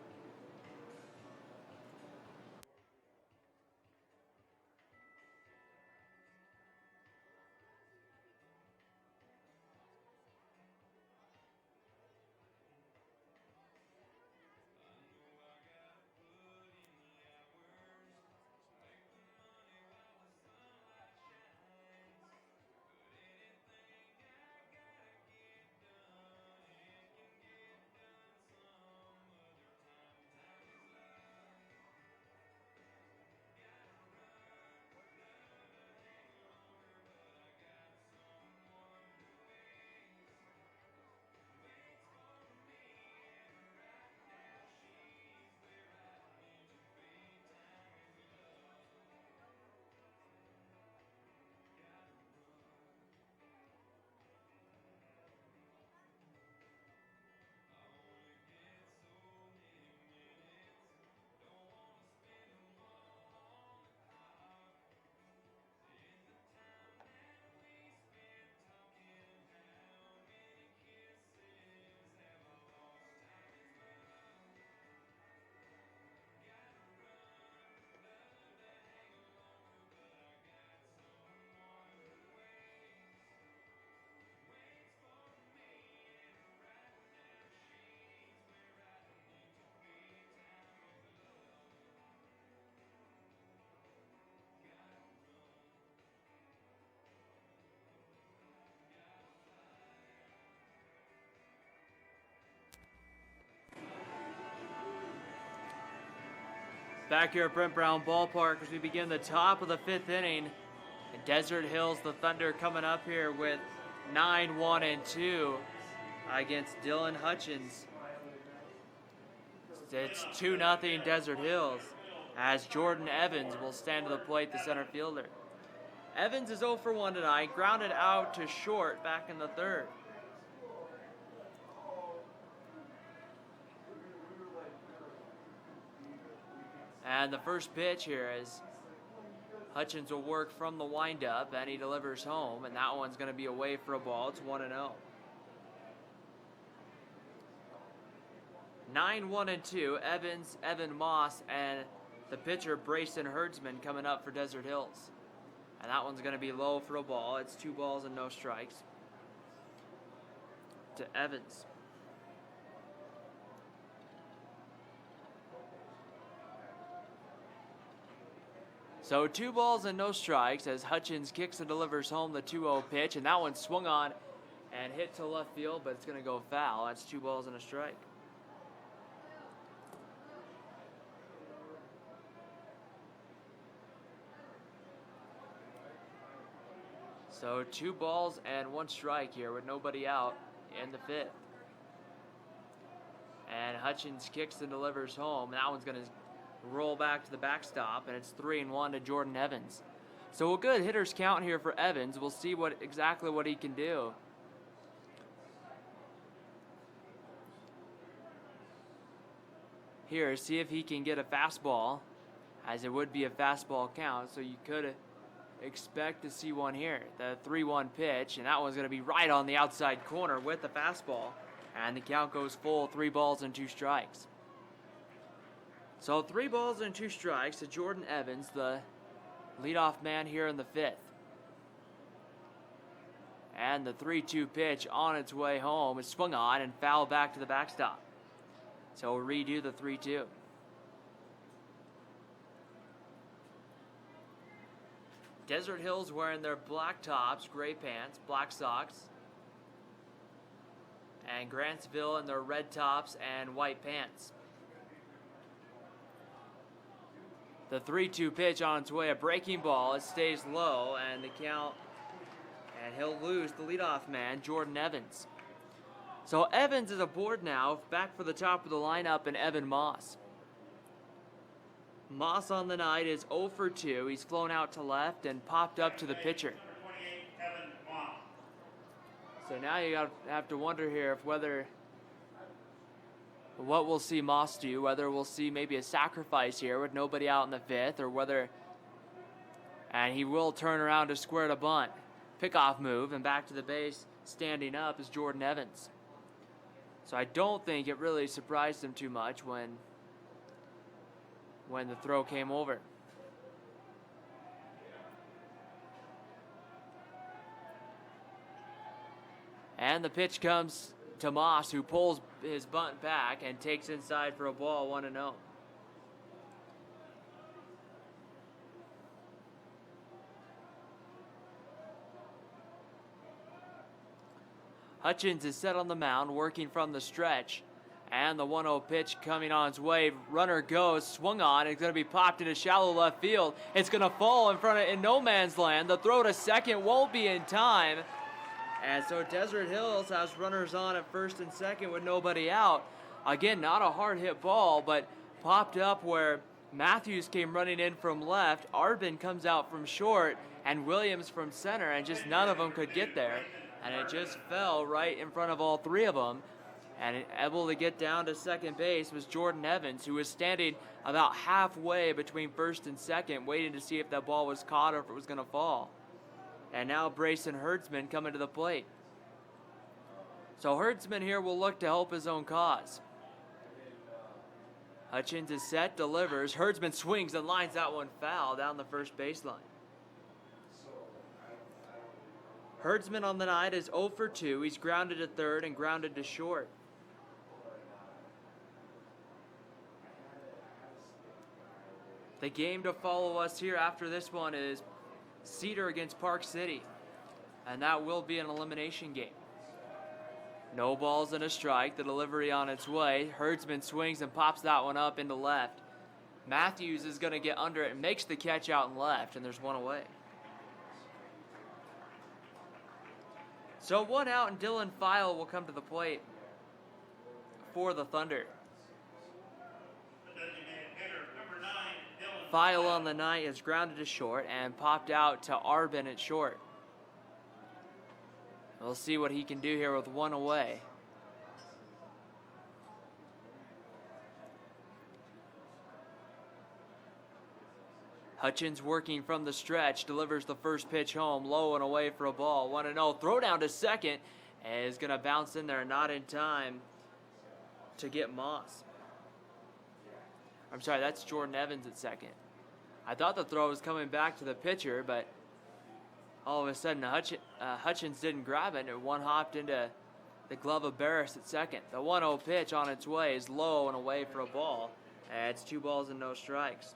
Back here at Brent Brown Ballpark as we begin the top of the 5th inning. In Desert Hills, the Thunder coming up here with 9-1-2 against Dylan Hutchins. It's 2-0 Desert Hills as Jordan Evans will stand to the plate, the center fielder. Evans is 0 for 1 tonight, grounded out to short back in the 3rd. And the first pitch here is Hutchins will work from the windup and he delivers home, and that one's going to be away for a ball. It's 1-0. 9-1-2. Evans, Evan Moss, and the pitcher Brayson Herdsman coming up for Desert Hills. And that one's going to be low for a ball. It's 2 balls and no strikes to Evans. So 2 balls and no strikes as Hutchins kicks and delivers home the 2-0 pitch, and that one swung on and hit to left field, but it's going to go foul. That's 2 balls and a strike. So 2 balls and 1 strike here with nobody out in the 5th. And Hutchins kicks and delivers home. That one's going to roll back to the backstop, and it's 3-1 to Jordan Evans. So a good hitter's count here for Evans. We'll see exactly what he can do. Here, see if he can get a fastball, as it would be a fastball count, so you could expect to see one here. The 3-1 pitch, and that one's going to be right on the outside corner with the fastball, and the count goes full, 3 balls and 2 strikes. So 3 balls and 2 strikes to Jordan Evans, the leadoff man here in the 5th. And the 3-2 pitch on its way home is swung on and fouled back to the backstop. So we'll redo the 3-2. Desert Hills wearing their black tops, gray pants, black socks. And Grantsville in their red tops and white pants. The 3-2 pitch on its way, a breaking ball. It stays low, and the count, and he'll lose the leadoff man, Jordan Evans. So Evans is aboard now, back for the top of the lineup, and Evan Moss. Moss on the night is 0 for 2. He's flown out to left and popped up to the pitcher. So now you have to wonder here what we'll see Moss do, whether we'll see maybe a sacrifice here with nobody out in the 5th, or whether, and he will turn around to square to bunt. Pickoff move, and back to the base, standing up is Jordan Evans. So I don't think it really surprised him too much when the throw came over. And the pitch comes to Moss, who pulls his bunt back and takes inside for a ball, 1-0. Hutchins is set on the mound, working from the stretch. And the 1-0 pitch coming on its way. Runner goes, swung on. It's going to be popped into shallow left field. It's going to fall in no man's land. The throw to second won't be in time. And so Desert Hills has runners on at first and second with nobody out. Again, not a hard hit ball, but popped up where Matthews came running in from left. Arbin comes out from short, and Williams from center, and just none of them could get there. And it just fell right in front of all 3 of them. And able to get down to second base was Jordan Evans, who was standing about halfway between first and second, waiting to see if that ball was caught or if it was going to fall. And now Brayson Herdsman coming to the plate. So Herdsman here will look to help his own cause. Hutchins is set, delivers. Herdsman swings and lines that one foul down the first baseline. Herdsman on the night is 0 for 2. He's grounded to third and grounded to short. The game to follow us here after this one is Cedar against Park City, and that will be an elimination game. No balls and a strike. The delivery on its way. Herdsman swings and pops that one up into left. Matthews is going to get under it and makes the catch out and left, and there's one away. So 1 out, and Dylan File will come to the plate for the Thunder. File on the night is grounded to short and popped out to Arbin at short. We'll see what he can do here with 1 away. Hutchins working from the stretch, delivers the first pitch home, low and away for a ball. 1-0, throw down to second, and is going to bounce in there, not in time to get Moss. I'm sorry, that's Jordan Evans at second. I thought the throw was coming back to the pitcher, but all of a sudden Hutchins didn't grab it, and one hopped into the glove of Barris at second. The 1-0 pitch on its way is low and away for a ball. And it's 2 balls and no strikes.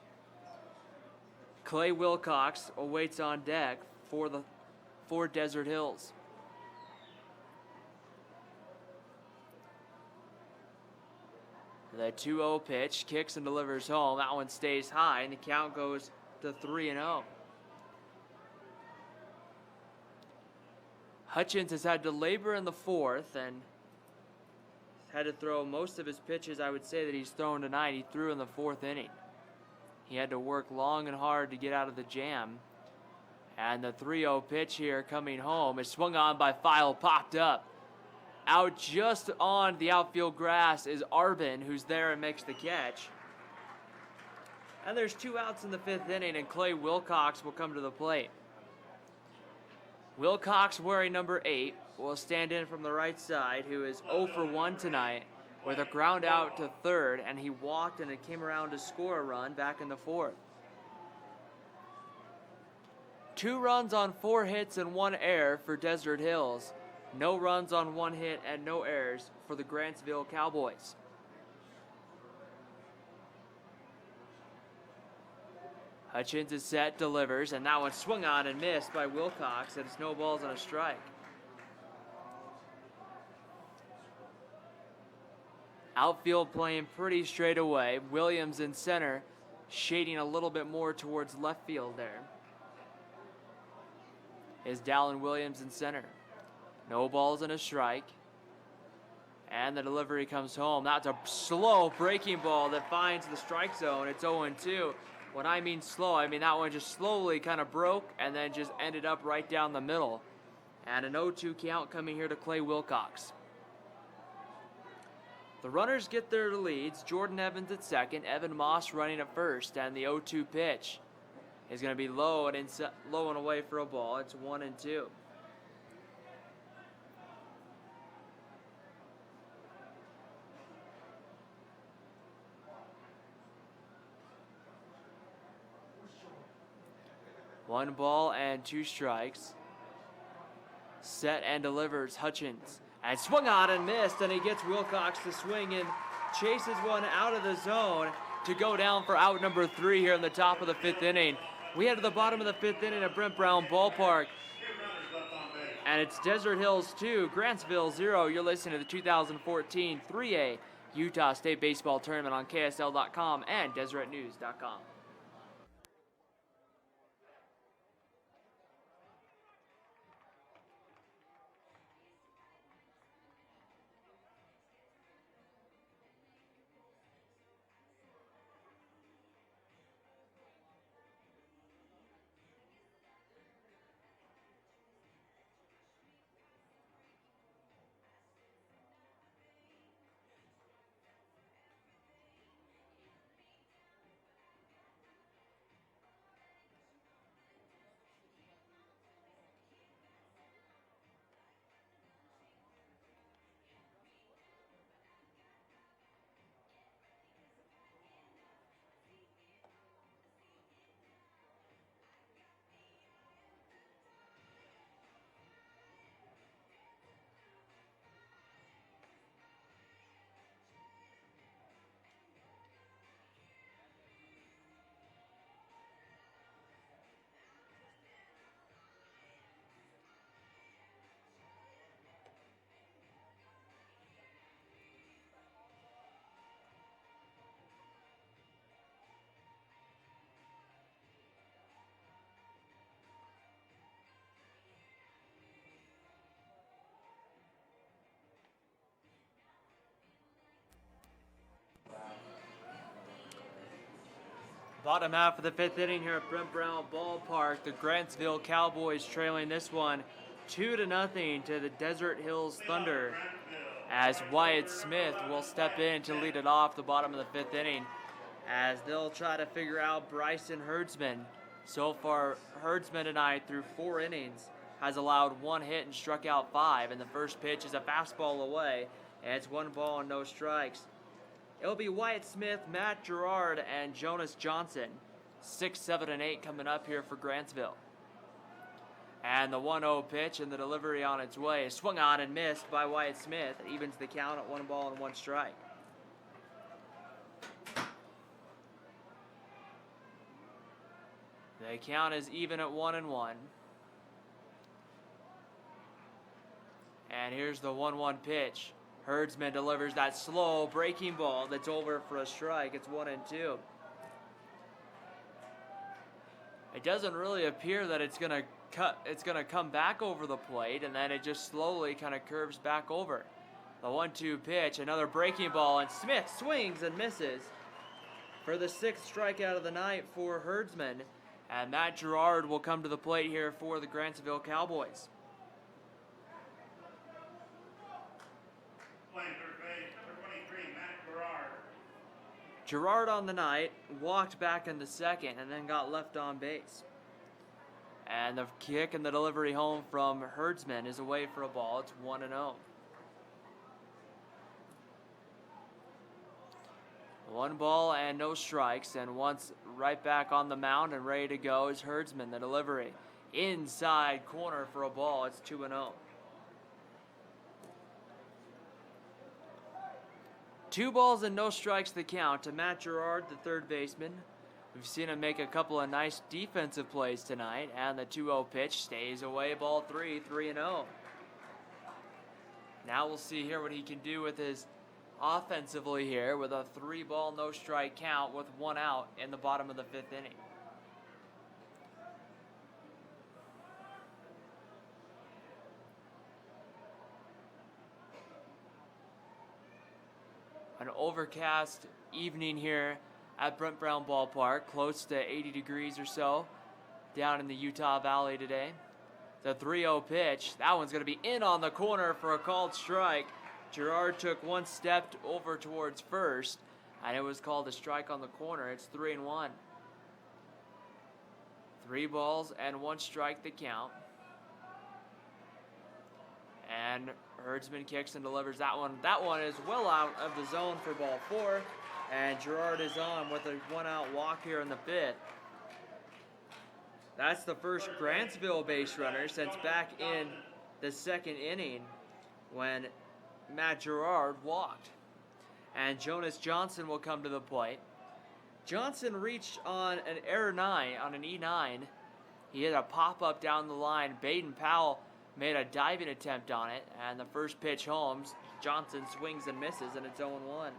Clay Wilcox awaits on deck for Desert Hills. The 2-0 pitch kicks and delivers home. That one stays high, and the count goes to 3-0. Hutchins has had to labor in the 4th and had to throw most of his pitches, I would say, that he's thrown tonight. He threw in the 4th inning. He had to work long and hard to get out of the jam. And the 3-0 pitch here coming home is swung on by File, popped up. Out just on the outfield grass is Arbin, who's there and makes the catch. And there's 2 outs in the 5th inning, and Clay Wilcox will come to the plate. Wilcox, wearing number 8, will stand in from the right side, who is 0 for 1 tonight with a ground out to third, and he walked and it came around to score a run back in the 4th. 2 runs on 4 hits and 1 error for Desert Hills. No runs on 1 hit and no errors for the Grantsville Cowboys. Hutchins is set, delivers, and that one swung on and missed by Wilcox, and it's no balls and a strike. Outfield playing pretty straight away. Williams in center, shading a little bit more towards left field there. Is Dallin Williams in center. No balls and a strike. And the delivery comes home. That's a slow breaking ball that finds the strike zone. It's 0-2. When I mean slow, I mean that one just slowly kind of broke and then just ended up right down the middle. And an 0-2 count coming here to Clay Wilcox. The runners get their leads. Jordan Evans at second, Evan Moss running at first, and the 0-2 pitch is going to be low and away for a ball. It's 1-2. One ball and 2 strikes. Set and delivers Hutchins. And swung on and missed, and he gets Wilcox to swing and chases one out of the zone to go down for out number 3 here in the top of the 5th inning. We head to the bottom of the 5th inning at Brent Brown Ballpark. And it's Desert Hills 2, Grantsville 0. You're listening to the 2014 3A Utah State Baseball Tournament on KSL.com and DeseretNews.com. Bottom half of the fifth inning here at Brent Brown Ballpark. The Grantsville Cowboys trailing this one 2-0 to the Desert Hills Thunder, as Wyatt Smith will step in to lead it off the bottom of the fifth inning, as they'll try to figure out Bryson Herdsman. So far, Herdsman tonight through 4 innings has allowed 1 hit and struck out 5, and the first pitch is a fastball away, and it's 1 ball and no strikes. It'll be Wyatt Smith, Matt Gerard, and Jonas Johnson. 6, 7, and 8 coming up here for Grantsville. And the 1-0 pitch and the delivery on its way is swung on and missed by Wyatt Smith. It evens the count at 1 ball and 1 strike. The count is even at 1-1. And here's the 1-1 pitch. Herdsman delivers that slow breaking ball that's over for a strike. It's 1-2. It doesn't really appear that it's gonna come back over the plate, and then it just slowly kind of curves back over. The 1-2 pitch, another breaking ball, and Smith swings and misses for the 6th strikeout of the night for Herdsman. And Matt Gerard will come to the plate here for the Grantsville Cowboys. Playing third base, number 23, Matt Gerard. Gerard on the night walked back in the second and then got left on base. And the kick and the delivery home from Herdsman is away for a ball. It's 1-0. 1 ball and no strikes, and once right back on the mound and ready to go is Herdsman. The delivery inside corner for a ball. It's 2-0. 2 balls and no strikes the count to Matt Gerard, the third baseman. We've seen him make a couple of nice defensive plays tonight, and the 2-0 pitch stays away, ball 3, 3-0. Now we'll see here what he can do with his offensively here with a 3 ball, no strike count with 1 out in the bottom of the 5th inning. An overcast evening here at Brent Brown Ballpark, close to 80 degrees or so down in the Utah Valley today. The 3-0 pitch, that one's going to be in on the corner for a called strike. Gerard took 1 step over towards first, and it was called a strike on the corner. It's 3-1. 3 balls and 1 strike the count. And Herdsman kicks and delivers that one. That one is well out of the zone for ball 4, and Gerard is on with a 1-out walk here in the 5th. That's the first Grantsville base runner since back in the 2nd inning when Matt Gerard walked. And Jonas Johnson will come to the plate. Johnson reached on an error 9, on an E9. He hit a pop-up down the line. Baden Powell made a diving attempt on it, and the first pitch home, Johnson swings and misses, and it's 0-1.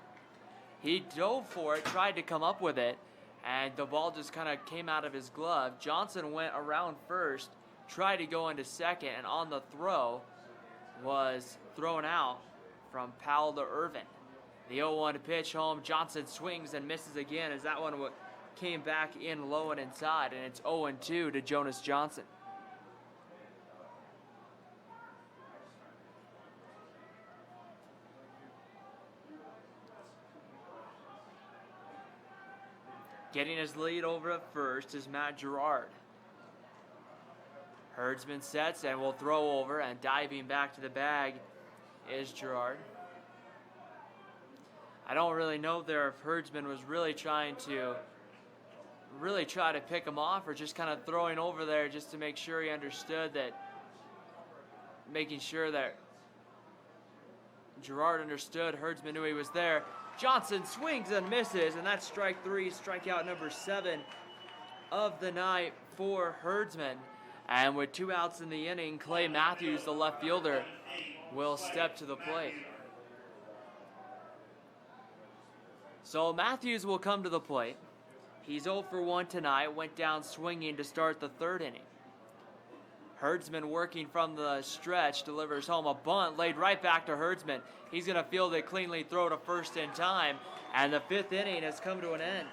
He dove for it, tried to come up with it, and the ball just kind of came out of his glove. Johnson went around first, tried to go into second, and on the throw was thrown out from Powell to Irvin. The 0-1 pitch home, Johnson swings and misses again as that one came back in low and inside, and it's 0-2 to Jonas Johnson. Getting his lead over at first is Matt Gerard. Herdsman sets and will throw over, and diving back to the bag is Gerard. I don't really know there if Herdsman was really trying to try to pick him off, or just kind of throwing over there just to make sure he understood that, making sure that Gerard understood Herdsman knew he was there. Johnson swings and misses, and that's strike 3, strikeout number 7 of the night for Herdsman. And with 2 outs in the inning, Clay Matthews, the left fielder, will step to the plate. So Matthews will come to the plate. He's 0 for 1 tonight, went down swinging to start the 3rd inning. Herdsman working from the stretch, delivers home a bunt laid right back to Herdsman. He's going to field it cleanly, throw to first in time, and the 5th inning has come to an end.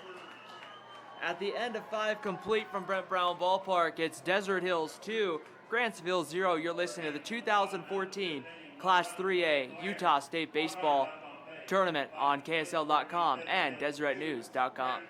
At the end of 5 complete from Brent Brown Ballpark, it's Desert Hills 2, Grantsville 0. You're listening to the 2014 Class 3A Utah State Baseball Tournament on KSL.com and DeseretNews.com.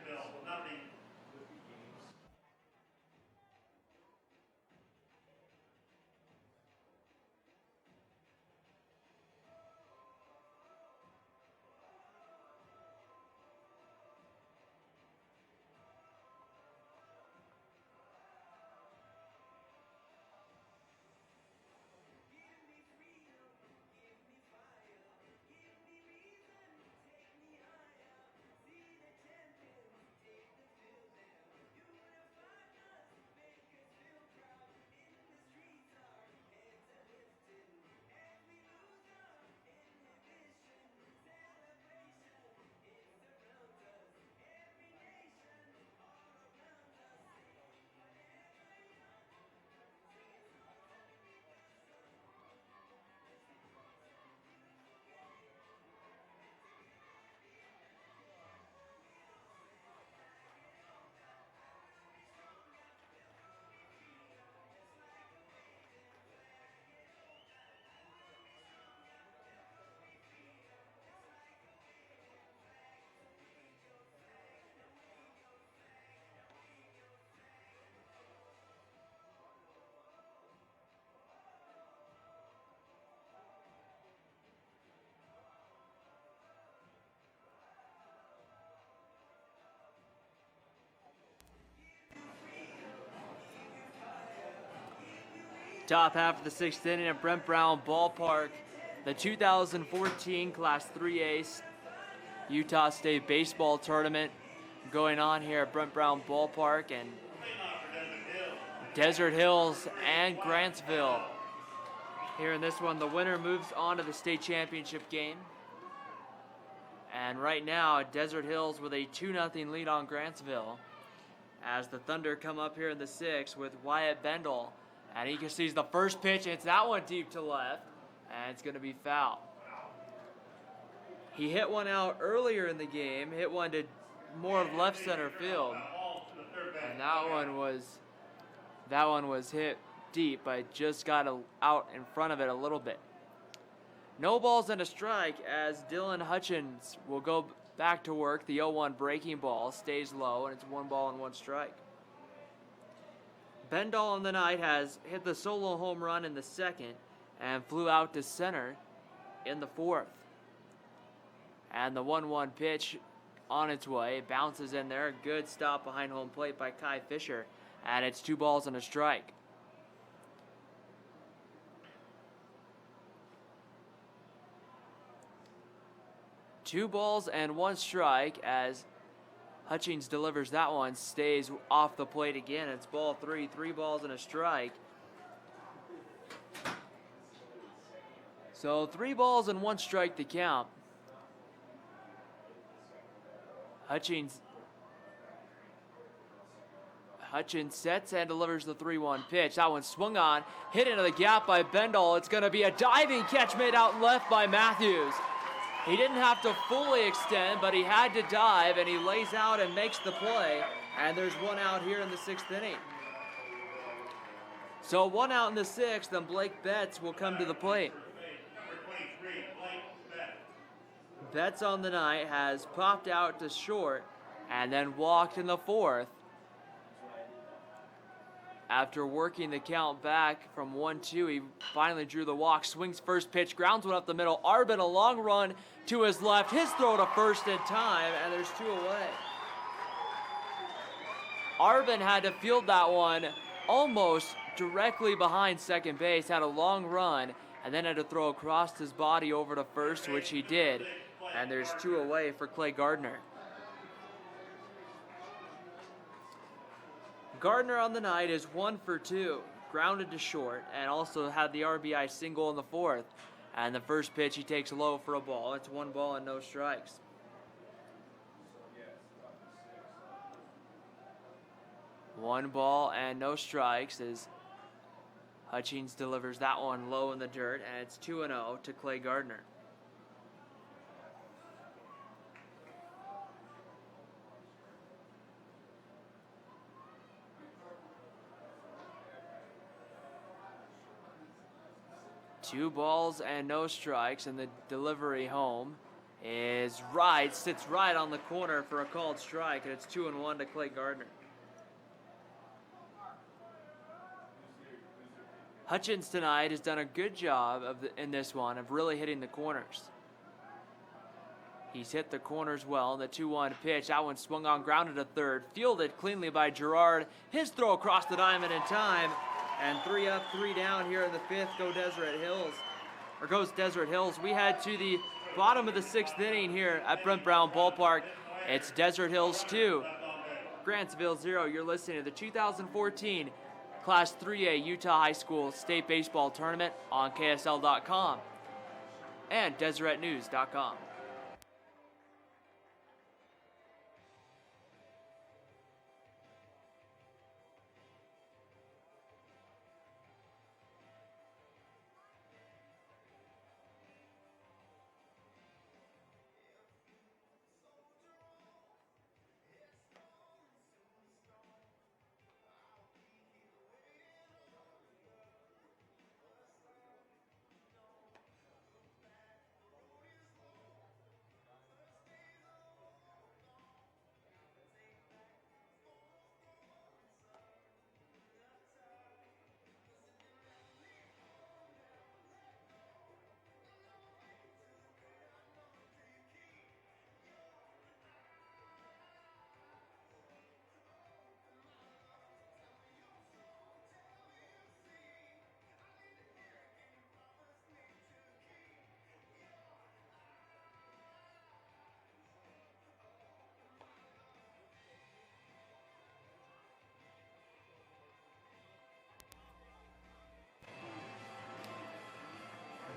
Top half of the 6th inning at Brent Brown Ballpark, the 2014 Class 3A Utah State Baseball Tournament going on here at Brent Brown Ballpark, and Desert Hills and Grantsville. Here in this one, the winner moves on to the state championship game. And right now, Desert Hills with a 2-0 lead on Grantsville as the Thunder come up here in the 6th with Wyatt Bendel. And he sees the first pitch, and it's that one deep to left, and it's going to be foul. He hit one out earlier in the game, hit one to more of left center field, and that one was hit deep, but just got out in front of it a little bit. No balls and a strike as Dylan Hutchins will go back to work. The 0-1 breaking ball stays low, and it's 1 ball and 1 strike. Bendal on the night has hit the solo home run in the 2nd and flew out to center in the 4th. And the 1-1 pitch on its way, bounces in there. Good stop behind home plate by Kai Fisher, and it's 2 balls and a strike. Two balls and 1 strike as Hutchins delivers that one, stays off the plate again. It's ball 3, 3 balls and a strike. So 3 balls and 1 strike to count. Hutchins sets and delivers the 3-1 pitch. That one swung on, hit into the gap by Bendal. It's going to be a diving catch made out left by Matthews. He didn't have to fully extend, but he had to dive, and he lays out and makes the play. And there's 1 out here in the 6th inning. So 1 out in the 6th, and Blake Betts will come to the plate. Betts on the night has popped out to short and then walked in the 4th. After working the count back from 1-2, he finally drew the walk, swings first pitch, grounds one up the middle. Arbin, a long run to his left, his throw to first in time, and there's 2 away. Arbin had to field that one almost directly behind second base, had a long run, and then had to throw across his body over to first, which he did, and there's 2 away for Clay Gardner. Gardner on the night is 1 for 2, grounded to short, and also had the RBI single in the 4th. And the first pitch he takes low for a ball. It's 1 ball and no strikes. One ball and no strikes as Hutchins delivers that one low in the dirt, and it's 2-0 to Clay Gardner. 2 balls and no strikes, and the delivery home is right, sits right on the corner for a called strike, and it's 2-1 to Clay Gardner. Hutchins tonight has done a good job in this one of really hitting the corners. He's hit the corners well. The 2-1 pitch, that one swung on, grounded to third, fielded cleanly by Gerard. His throw across the diamond in time, and 3 up, 3 down here in the 5th. Goes Deseret Hills. We head to the bottom of the 6th inning here at Brent Brown Ballpark. It's Deseret Hills 2, Grantsville 0. You're listening to the 2014 Class 3A Utah High School State Baseball Tournament on KSL.com and DeseretNews.com.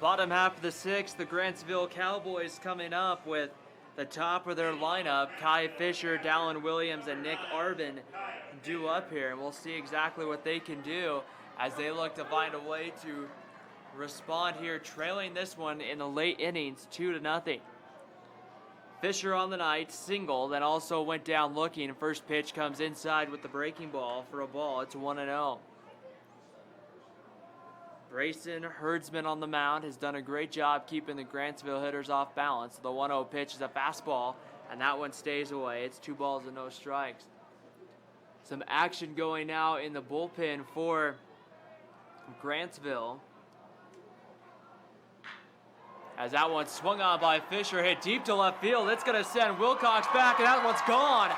Bottom half of the 6th, the Grantsville Cowboys coming up with the top of their lineup. Kai Fisher, Dallin Williams, and Nick Arbin due up here, and we'll see exactly what they can do as they look to find a way to respond here, trailing this one in the late innings 2-0. Fisher on the night, single, then also went down looking. First pitch comes inside with the breaking ball for a ball. It's 1-0. Brayson Herdsman on the mound has done a great job keeping the Grantsville hitters off balance. The 1-0 pitch is a fastball, and that one stays away. It's 2 balls and no strikes. Some action going now in the bullpen for Grantsville, as that one swung on by Fisher, hit deep to left field. It's going to send Wilcox back, and that one's gone.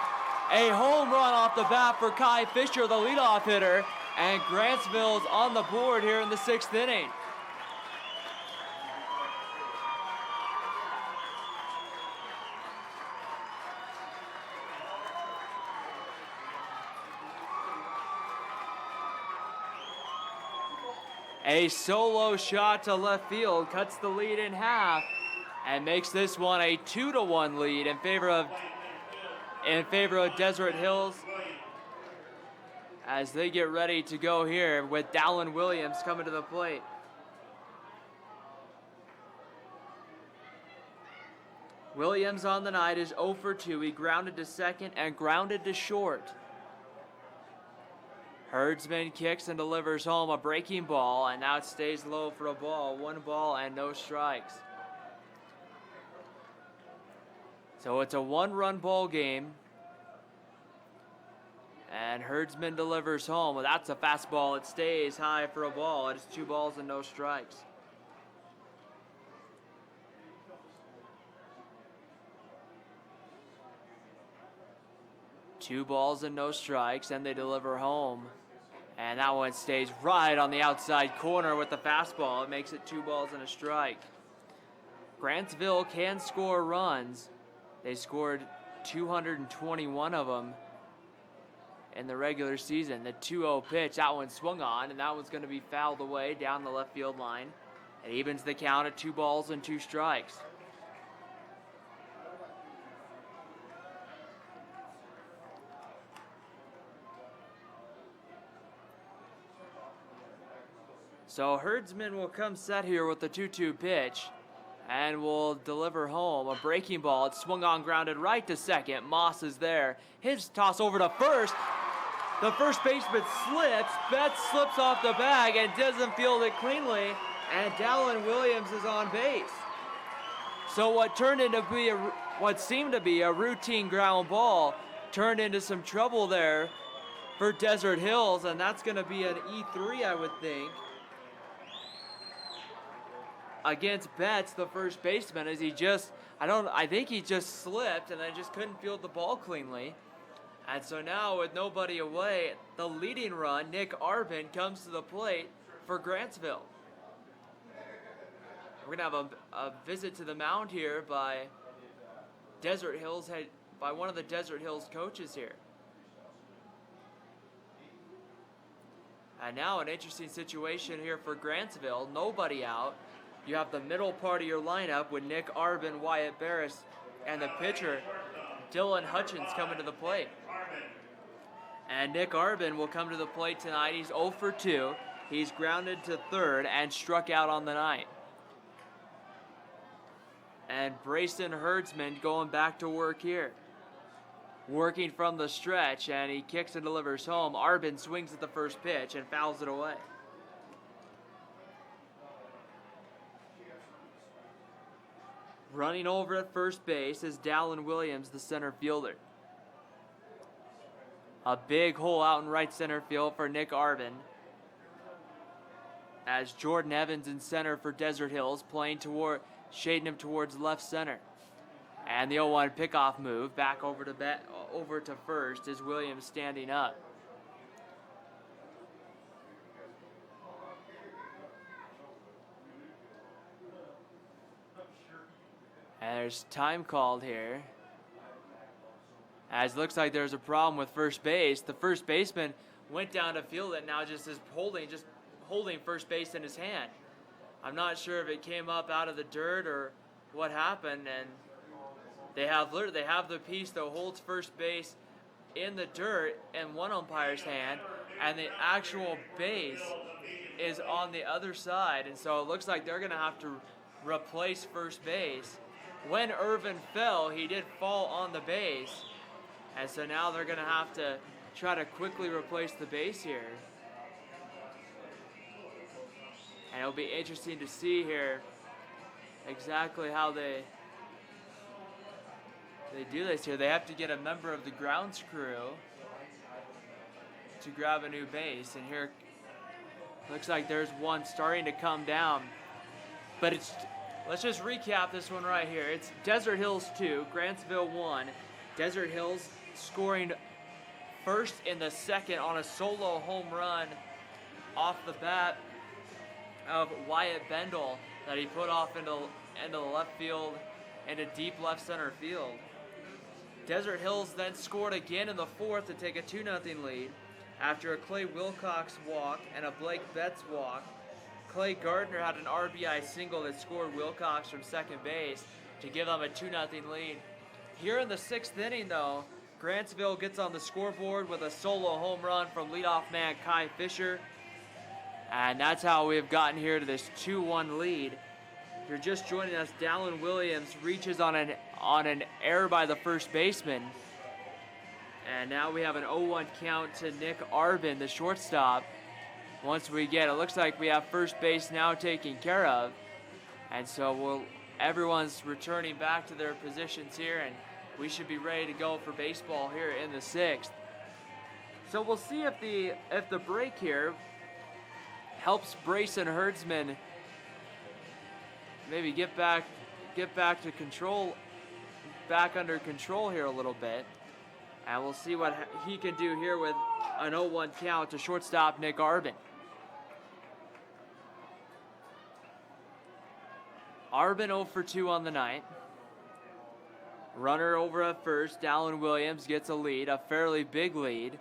A home run off the bat for Kai Fisher, the leadoff hitter. And Grantsville's on the board here in the 6th inning. A solo shot to left field cuts the lead in half and makes this one a 2-1 lead in favor of Deseret Hills, as they get ready to go here with Dallin Williams coming to the plate. Williams on the night is 0 for 2. He grounded to second and grounded to short. Herdsman kicks and delivers home a breaking ball, and now it stays low for a ball. 1 ball and no strikes. So it's a 1-run ball game. And Herdsman delivers home. Well, that's a fastball. It stays high for a ball. It is 2 balls and no strikes. Two balls and no strikes, and they deliver home. And that one stays right on the outside corner with the fastball. It makes it 2 balls and a strike. Grantsville can score runs. They scored 221 of them in the regular season. The 2-0 pitch, that one swung on, and that one's going to be fouled away down the left field line. It evens the count at 2 balls and 2 strikes. So Herdsman will come set here with the 2-2 pitch and will deliver home a breaking ball. It's swung on, grounded right to second. Moss is there. His toss over to first. The first baseman slips. Betts slips off the bag and doesn't field it cleanly. and Dallin Williams is on base. So what seemed to be a routine ground ball turned into some trouble there for Desert Hills, and that's going to be an E3, I would think, against Betts, the first baseman, as I think he just slipped and then just couldn't field the ball cleanly. And so now with nobody away, the leading run, Nick Arbin, comes to the plate for Grantsville. We're gonna have a visit to the mound here by one of the Desert Hills coaches here. And now an interesting situation here for Grantsville. Nobody out. You have the middle part of your lineup with Nick Arbin, Wyatt Barris, and the pitcher, Dylan Hutchins, coming to the plate. And Nick Arbin will come to the plate tonight. He's 0 for 2. He's grounded to third and struck out on the night. And Brayson Herdsman going back to work here. Working from the stretch, and he kicks and delivers home. Arbin swings at the first pitch and fouls it away. Running over at first base is Dallin Williams, the center fielder. A big hole out in right center field for Nick Arbin, as Jordan Evans in center for Desert Hills, shading him towards left center. And the 0-1 pickoff move back over to first is Williams standing up. And there's time called here, as looks like there's a problem with first base. The first baseman went down to field it, now just holding first base in his hand. I'm not sure if it came up out of the dirt or what happened, and they have the piece that holds first base in the dirt in one umpire's hand, and the actual base is on the other side, and so it looks like they're going to have to replace first base. When Irvin fell, he did fall on the base, and so now they're going to have to try to quickly replace the base here. And it'll be interesting to see here exactly how they do this here. They have to get a member of the grounds crew to grab a new base, and here looks like there's one starting to come down. But let's just recap this one right here. It's Desert Hills 2, Grantsville 1. Desert Hills scoring first in the second on a solo home run off the bat of Wyatt Bendel that he put off into the left field, into deep left center field. Desert Hills then scored again in the fourth to take a 2-0 lead after a Clay Wilcox walk and a Blake Betts walk. Clay Gardner had an RBI single that scored Wilcox from second base to give them a 2-0 lead. Here in the sixth inning, though, Grantsville gets on the scoreboard with a solo home run from leadoff man Kai Fisher. And that's how we've gotten here to this 2-1 lead. If you're just joining us, Dallin Williams reaches on an error by the first baseman. And now we have an 0-1 count to Nick Arbin, the shortstop. It looks like we have first base now taken care of. And so everyone's returning back to their positions here, and we should be ready to go for baseball here in the sixth. So we'll see if the break here helps Brayson Herdsman maybe get back to control, back under control here a little bit. And we'll see what he can do here with an 0-1 count to shortstop Nick Arbin. Arbin 0 for 2 on the night. Runner over at first, Dallin Williams gets a lead, a fairly big lead.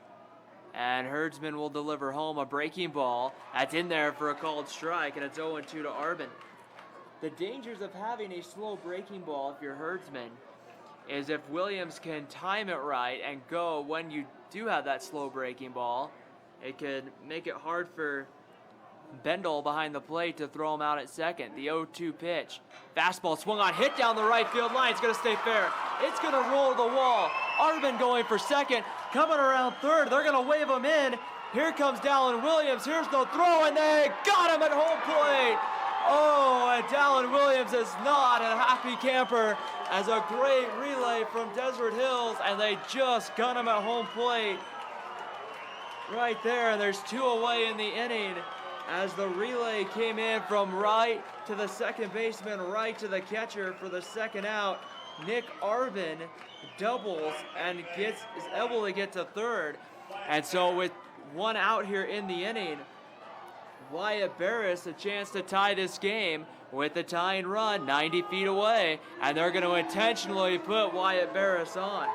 And Herdsman will deliver home a breaking ball. That's in there for a called strike, and it's 0-2 to Arbin. The dangers of having a slow breaking ball if you're Herdsman is if Williams can time it right and go when you do have that slow breaking ball, it could make it hard for Bendel behind the plate to throw him out at second. The 0-2 pitch. Fastball swung on, hit down the right field line. It's going to stay fair. It's going to roll to the wall. Arbin going for second. Coming around third. They're going to wave him in. Here comes Dallin Williams. Here's the throw, and they got him at home plate. Oh, and Dallin Williams is not a happy camper as a great relay from Desert Hills, and they just gun him at home plate right there. And there's 2 away in the inning as the relay came in from right to the second baseman, right to the catcher for the second out. Nick Arvin doubles and is able to get to third. And so with 1 out here in the inning, Wyatt Barris a chance to tie this game with the tying run 90 feet away, and they're going to intentionally put Wyatt Barris on.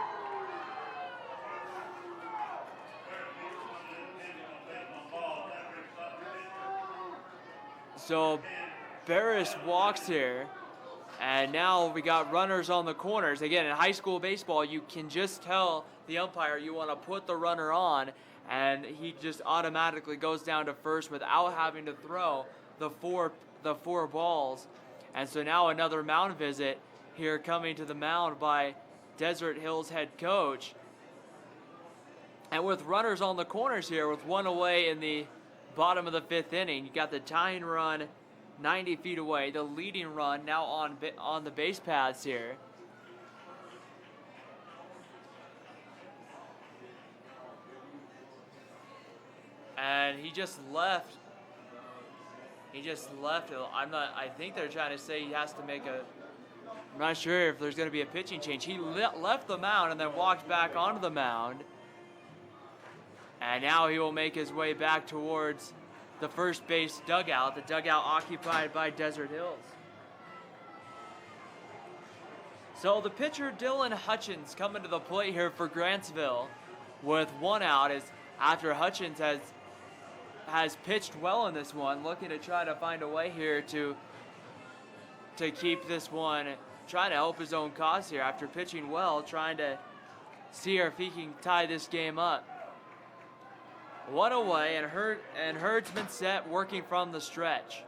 So Barris walks here, and now we got runners on the corners. Again, in high school baseball, you can just tell the umpire you want to put the runner on, and he just automatically goes down to first without having to throw the four balls. And so now another mound visit here coming to the mound by Desert Hills head coach. And with runners on the corners here, with 1 away in the bottom of the 5th inning, you got the tying run 90 feet away, the leading run now on the base paths here. And he just left. I think they're trying to say he has to make a, I'm not sure if there's going to be a pitching change. He left the mound and then walked back onto the mound. And now he will make his way back towards the first base dugout, the dugout occupied by Desert Hills. So the pitcher Dylan Hutchins coming to the plate here for Grantsville with 1 out, is after Hutchins has pitched well in this one, looking to try to find a way here to keep this one, trying to help his own cause here after pitching well, trying to see if he can tie this game up. 1 away, and Herdsman set working from the stretch.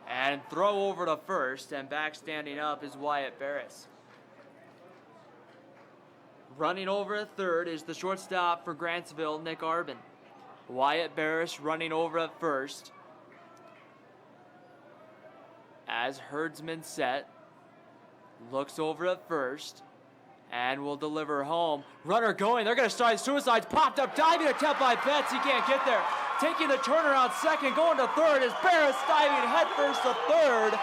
And throw over to first, and back standing up is Wyatt Barris. Running over at third is the shortstop for Grantsville, Nick Arvin. Wyatt Barris running over at first as Herdsman set, looks over at first, and will deliver home. Runner going, they're going to start suicides, popped up, diving attempt by Betts, he can't get there. Taking the turnaround second, going to third is Barris diving headfirst to third.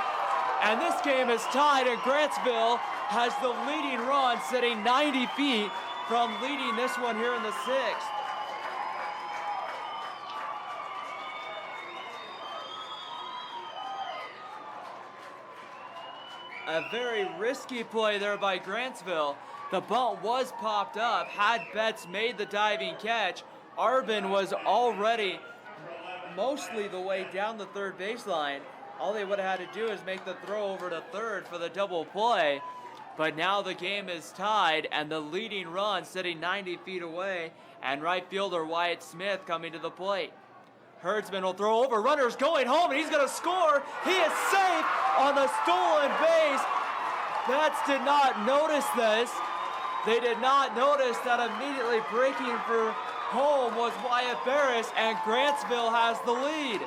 And this game is tied, and Grantsville has the leading run, sitting 90 feet from leading this one here in the 6th. A very risky play there by Grantsville. The bunt was popped up. Had Betts made the diving catch, Arvin was already mostly the way down the third baseline. All they would have had to do is make the throw over to third for the double play. But now the game is tied, and the leading run sitting 90 feet away, and right fielder Wyatt Smith coming to the plate. Herdsman will throw over, runner's going home, and he's going to score. He is safe on the stolen base. Betts did not notice this. They did not notice that immediately breaking for home was Wyatt Barris, and Grantsville has the lead.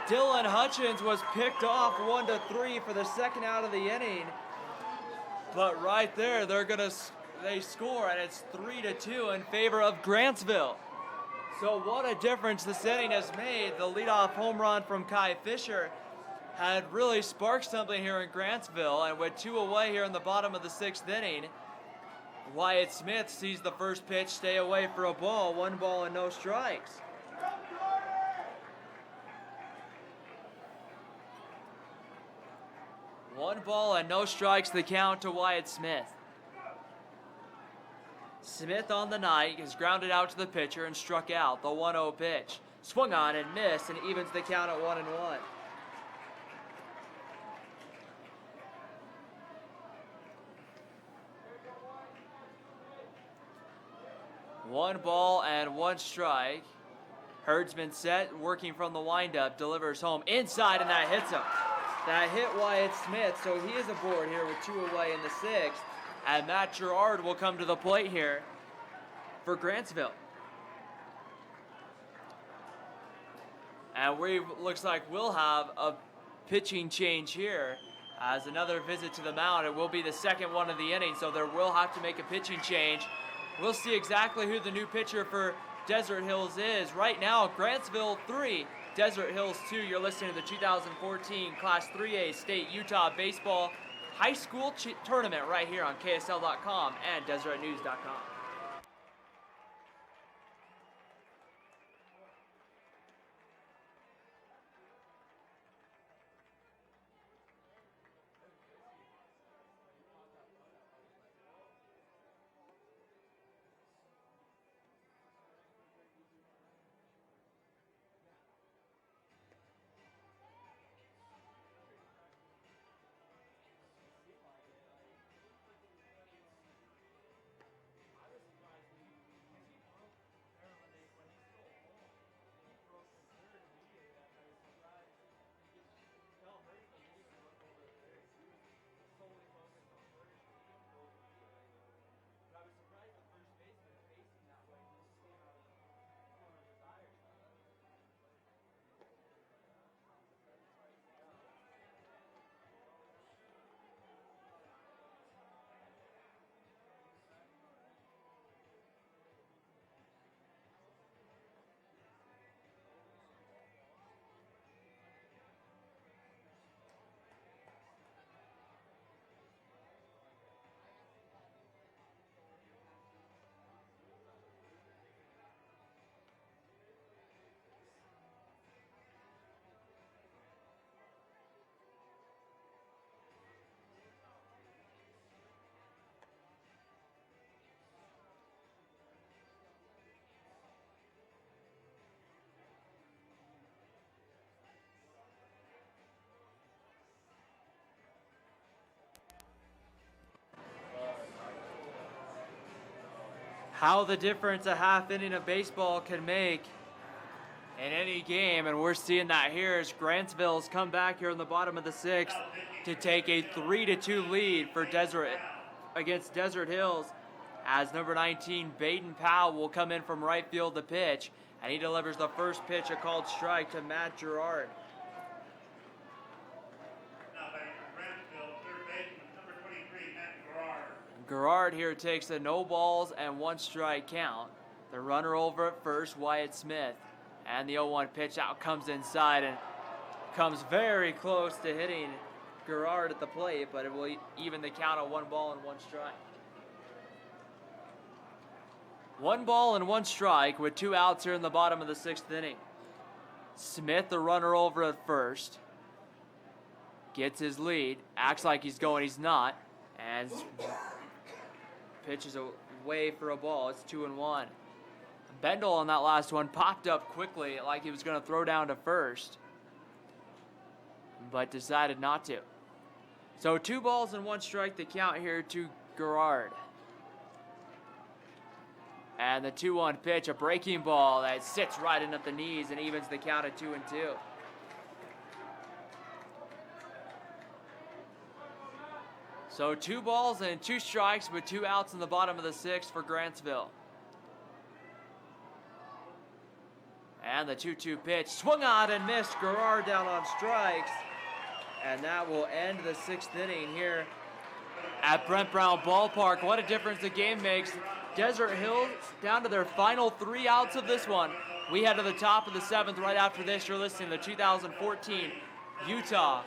Dylan Hutchins was picked off 1-3 for the second out of the inning. But right there, they score, and it's 3-2 in favor of Grantsville. So what a difference this inning has made. The leadoff home run from Kai Fisher had really sparked something here in Grantsville, and with 2 away here in the bottom of the 6th inning, Wyatt Smith sees the first pitch stay away for a ball, 1 ball and no strikes. One ball and no strikes, the count to Wyatt Smith. Smith on the night is grounded out to the pitcher and struck out. The 1-0 pitch. Swung on and missed, and evens the count at 1-1. One ball and 1 strike. Herdsman set, working from the windup, delivers home inside, and that hits him. That hit Wyatt Smith, so he is aboard here with 2 away in the 6th. And Matt Gerard will come to the plate here for Grantsville. And we looks like we'll have a pitching change here as another visit to the mound. It will be the second one of the inning, so there will have to make a pitching change. We'll see exactly who the new pitcher for Desert Hills is. Right now, Grantsville 3, Desert Hills 2. You're listening to the 2014 Class 3A State Utah Baseball High School Tournament right here on KSL.com and DesertNews.com. How the difference a half inning of baseball can make in any game, and we're seeing that here as Grantsville's come back here in the bottom of the sixth to take a 3-2 lead for against Desert Hills, as number 19 Baden Powell will come in from right field to pitch, and he delivers the first pitch, a called strike, to Matt Gerard. Now batting for Grantsville, third baseman, number 23, Matt Gerard. Gerard here takes a no balls and 1 strike count. The runner over at first, Wyatt Smith. And the 0-1 pitch out comes inside and comes very close to hitting Gerard at the plate, but it will even the count of 1 ball and 1 strike. 1 ball and 1 strike with 2 outs here in the bottom of the 6th inning. Smith, the runner over at first, gets his lead, acts like he's going, he's not, and pitches away for a ball. It's 2-1. Bendel on that last one popped up quickly like he was going to throw down to first, but decided not to. So 2 balls and 1 strike the count here to Gerard. And the 2-1 pitch, a breaking ball that sits right in at the knees and evens the count at 2-2. So 2 balls and 2 strikes with 2 outs in the bottom of the 6th for Grantsville. And the 2-2 pitch, swung on and missed. Gerard down on strikes. And that will end the 6th inning here at Brent Brown Ballpark. What a difference the game makes. Desert Hills down to their final 3 outs of this one. We head to the top of the 7th right after this. You're listening to the 2014 Utah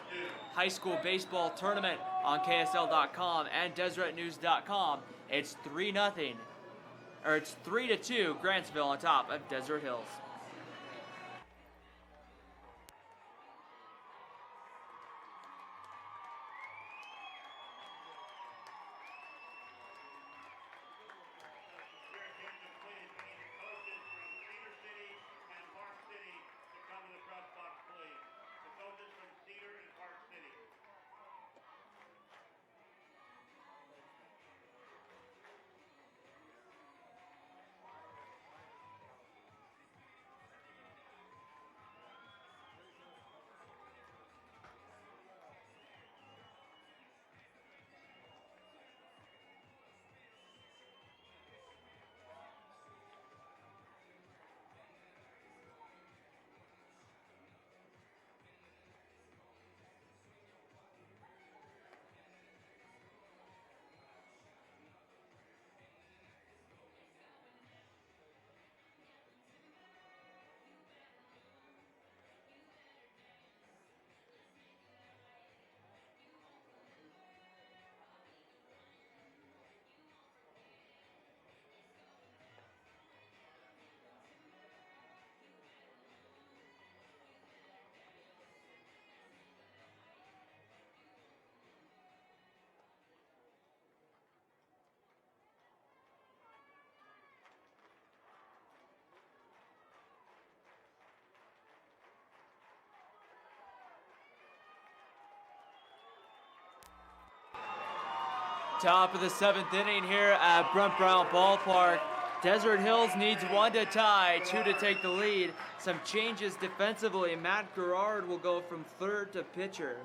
High School Baseball Tournament on KSL.com and DesertNews.com. It's 3-2, Grantsville on top of Desert Hills. Top of the 7th inning here at Brent Brown Ballpark. Desert Hills needs 1 to tie, 2 to take the lead. Some changes defensively. Matt Gerard will go from third to pitcher.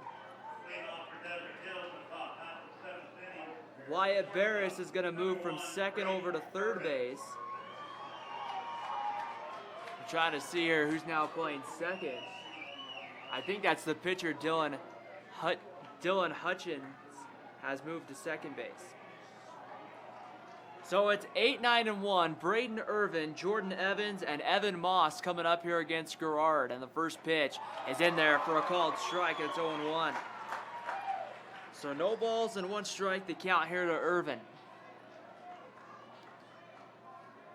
Wyatt Barris is going to move from second over to third base. We're trying to see here who's now playing second. I think that's the pitcher, Dylan Hutchins, has moved to second base. So it's 8-9-1. Braden Irvin, Jordan Evans, and Evan Moss coming up here against Gerard. And the first pitch is in there for a called strike. It's 0-1. So no balls and 1 strike, the count here to Irvin.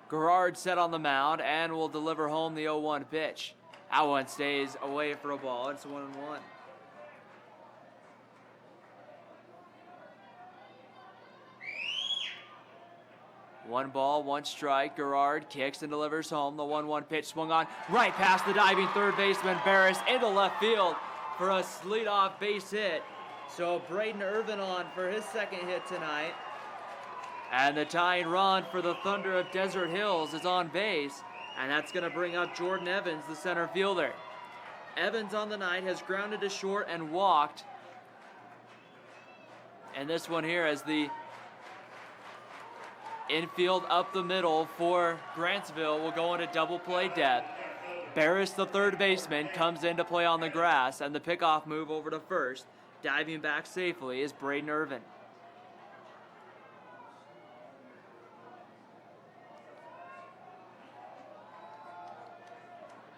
Gerard set on the mound and will deliver home the 0-1 pitch. That one stays away for a ball. It's 1-1. 1 ball, 1 strike. Gerard kicks and delivers home. The 1-1 pitch swung on right past the diving third baseman Barris into left field for a leadoff base hit. So Braden Irvin on for his second hit tonight. And the tying run for the Thunder of Desert Hills is on base. And that's going to bring up Jordan Evans, the center fielder. Evans on the night has grounded to short and walked. And this one here as the infield up the middle for Grantsville will go into double play depth. Barris, the third baseman, comes into play on the grass, and the pickoff move over to first. Diving back safely is Braden Irvin.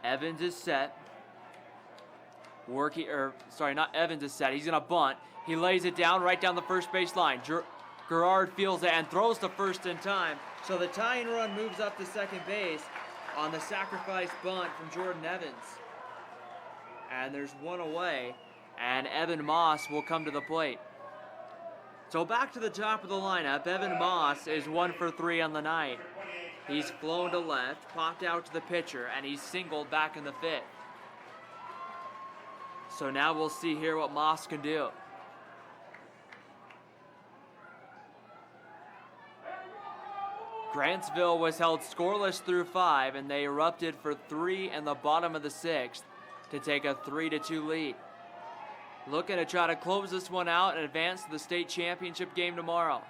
Evans is set. Not Evans is set. He's going to bunt. He lays it down right down the first base line. Gerard feels it and throws to first in time. So the tying run moves up to second base on the sacrifice bunt from Jordan Evans. And there's 1 away, and Evan Moss will come to the plate. So back to the top of the lineup, Evan Moss is 1 for 3 on the night. He's flown to left, popped out to the pitcher, and he's singled back in the 5th. So now we'll see here what Moss can do. Grantsville was held scoreless through 5, and they erupted for 3 in the bottom of the 6th to take a 3-2 lead. Looking to try to close this one out and advance to the state championship game tomorrow.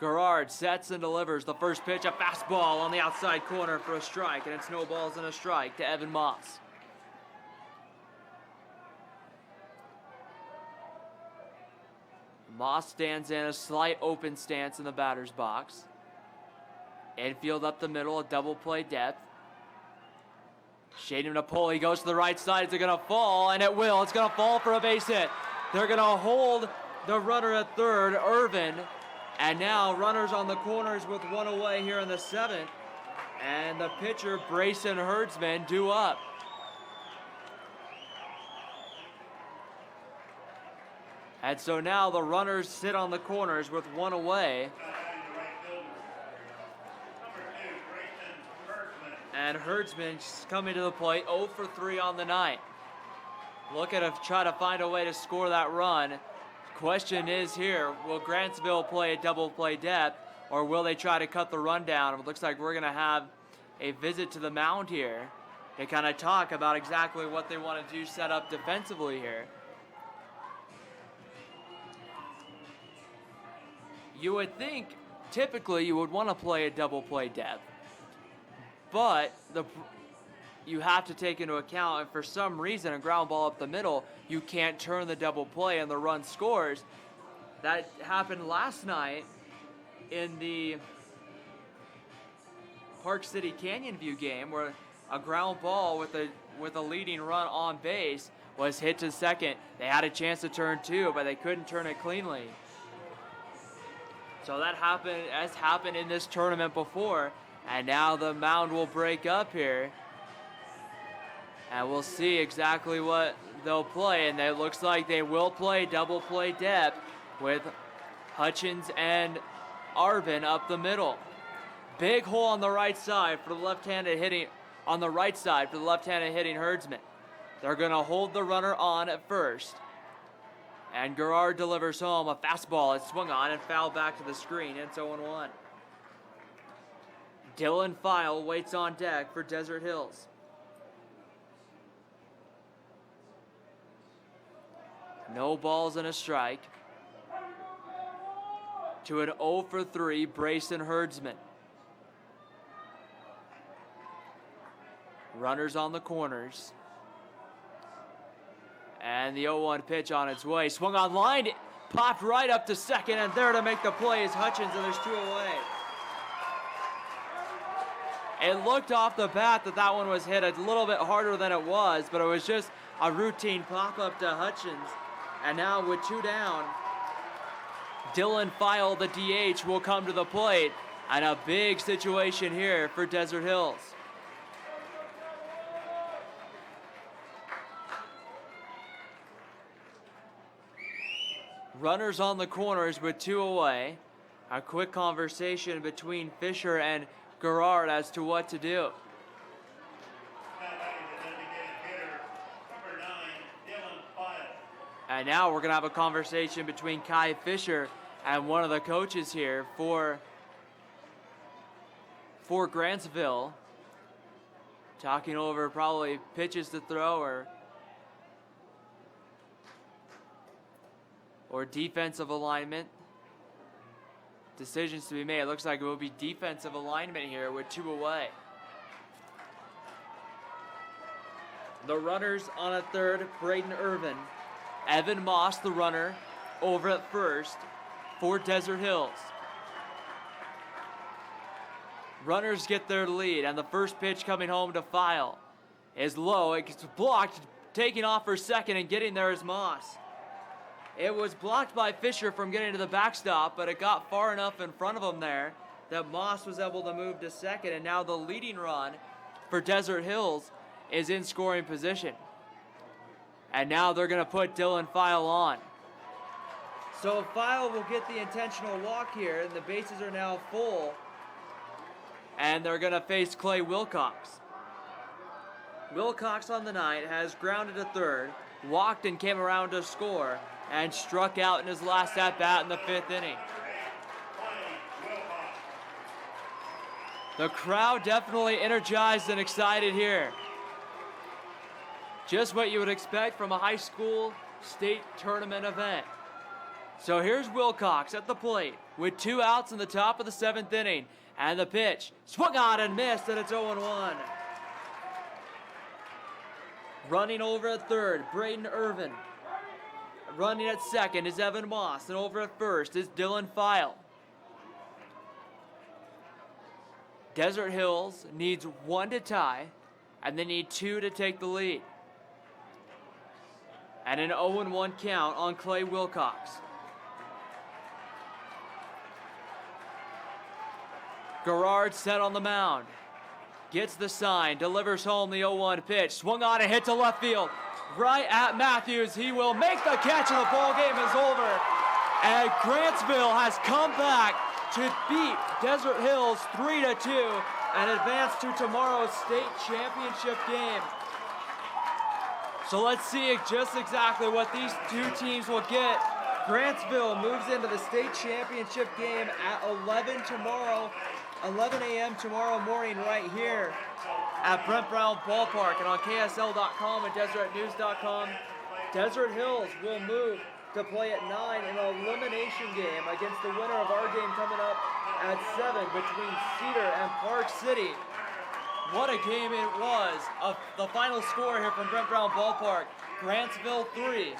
Gerard sets and delivers the first pitch, a fastball on the outside corner for a strike, and it's no balls and a strike to Evan Moss. Moss stands in a slight open stance in the batter's box. Infield up the middle, a double play depth. Shading to pull, he goes to the right side. Is it going to fall? And it will. It's going to fall for a base hit. They're going to hold the runner at third, Irvin. And now runners on the corners with 1 away here in the 7th. And the pitcher, Brayson Herdsman, due up. And so now the runners sit on the corners with 1 away. And Herdsman's coming to the plate, 0 for 3 on the night. Looking to try to find a way to score that run. Question is here, will Grantsville play a double play depth, or will they try to cut the run down? It looks like we're going to have a visit to the mound here to kind of talk about exactly what they want to do set up defensively here. You would think typically you would want to play a double play depth, but you have to take into account if for some reason a ground ball up the middle, you can't turn the double play and the run scores. That happened last night in the Park City Canyon View game where a ground ball with a leading run on base was hit to second. They had a chance to turn 2, but they couldn't turn it cleanly. So that has happened in this tournament before, and now the mound will break up here. And we'll see exactly what they'll play, and it looks like they will play double play depth with Hutchins and Arvin up the middle. Big hole on the right side for the left-handed hitting Herdsman. They're going to hold the runner on at first. And Gerard delivers home a fastball. It's swung on and fouled back to the screen. It's 0-1. Dylan File waits on deck for Desert Hills. No balls and a strike. To an 0 for 3 Brayson Herdsman. Runners on the corners. And the 0-1 pitch on its way. Swung on line, popped right up to second, and there to make the play is Hutchins, and there's 2 away. It looked off the bat that one was hit a little bit harder than it was, but it was just a routine pop-up to Hutchins. And now with 2 down, Dylan File, the DH, will come to the plate. And a big situation here for Desert Hills. Runners on the corners with 2 away. A quick conversation between Fisher and Gerard as to what to do. And now we're going to have a conversation between Kai Fisher and one of the coaches here for Grantsville. Talking over probably pitches to throw or defensive alignment. Decisions to be made. It looks like it will be defensive alignment here with 2 away. The runners on at third, Braden Irvin. Evan Moss, the runner, over at first for Desert Hills. Runners get their lead, and the first pitch coming home to File is low. It gets blocked, taking off for second, and getting there is Moss. It was blocked by Fisher from getting to the backstop, but it got far enough in front of him there that Moss was able to move to second, and now the leading run for Desert Hills is in scoring position. And now they're going to put Dylan File on. So File will get the intentional walk here, and the bases are now full. And they're going to face Clay Wilcox. Wilcox on the night has grounded to third, walked and came around to score, and struck out in his last at-bat in the 5th inning. The crowd definitely energized and excited here. Just what you would expect from a high school state tournament event. So here's Wilcox at the plate with 2 outs in the top of the 7th inning. And the pitch swung on and missed, and it's 0-1. Running over at third, Braden Irvin. Running at second is Evan Moss, and over at first is Dylan File. Desert Hills needs 1 to tie, and they need 2 to take the lead. And an 0-1 count on Clay Wilcox. Gerard set on the mound. Gets the sign, delivers home the 0-1 pitch. Swung on and hit to left field. Right at Matthews. He will make the catch and the ball game is over. And Grantsville has come back to beat Desert Hills 3-2 and advance to tomorrow's state championship game. So let's see just exactly what these 2 teams will get. Grantsville moves into the state championship game at 11 a.m. tomorrow morning right here at Brent Brown Ballpark and on KSL.com and DesertNews.com. Desert Hills will move to play at 9 in an elimination game against the winner of our game coming up at 7 between Cedar and Park City. What a game it was. The final score here from Brent Brown Ballpark, Grantsville 3,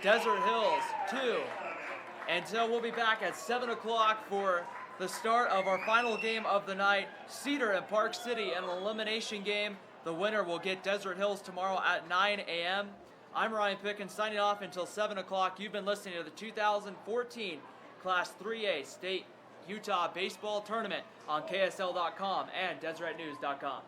Desert Hills 2. And so we'll be back at 7 o'clock for the start of our final game of the night, Cedar and Park City, an elimination game. The winner will get Desert Hills tomorrow at 9 a.m. I'm Ryan Pickens signing off until 7 o'clock. You've been listening to the 2014 Class 3A State Utah Baseball Tournament on KSL.com and DeseretNews.com.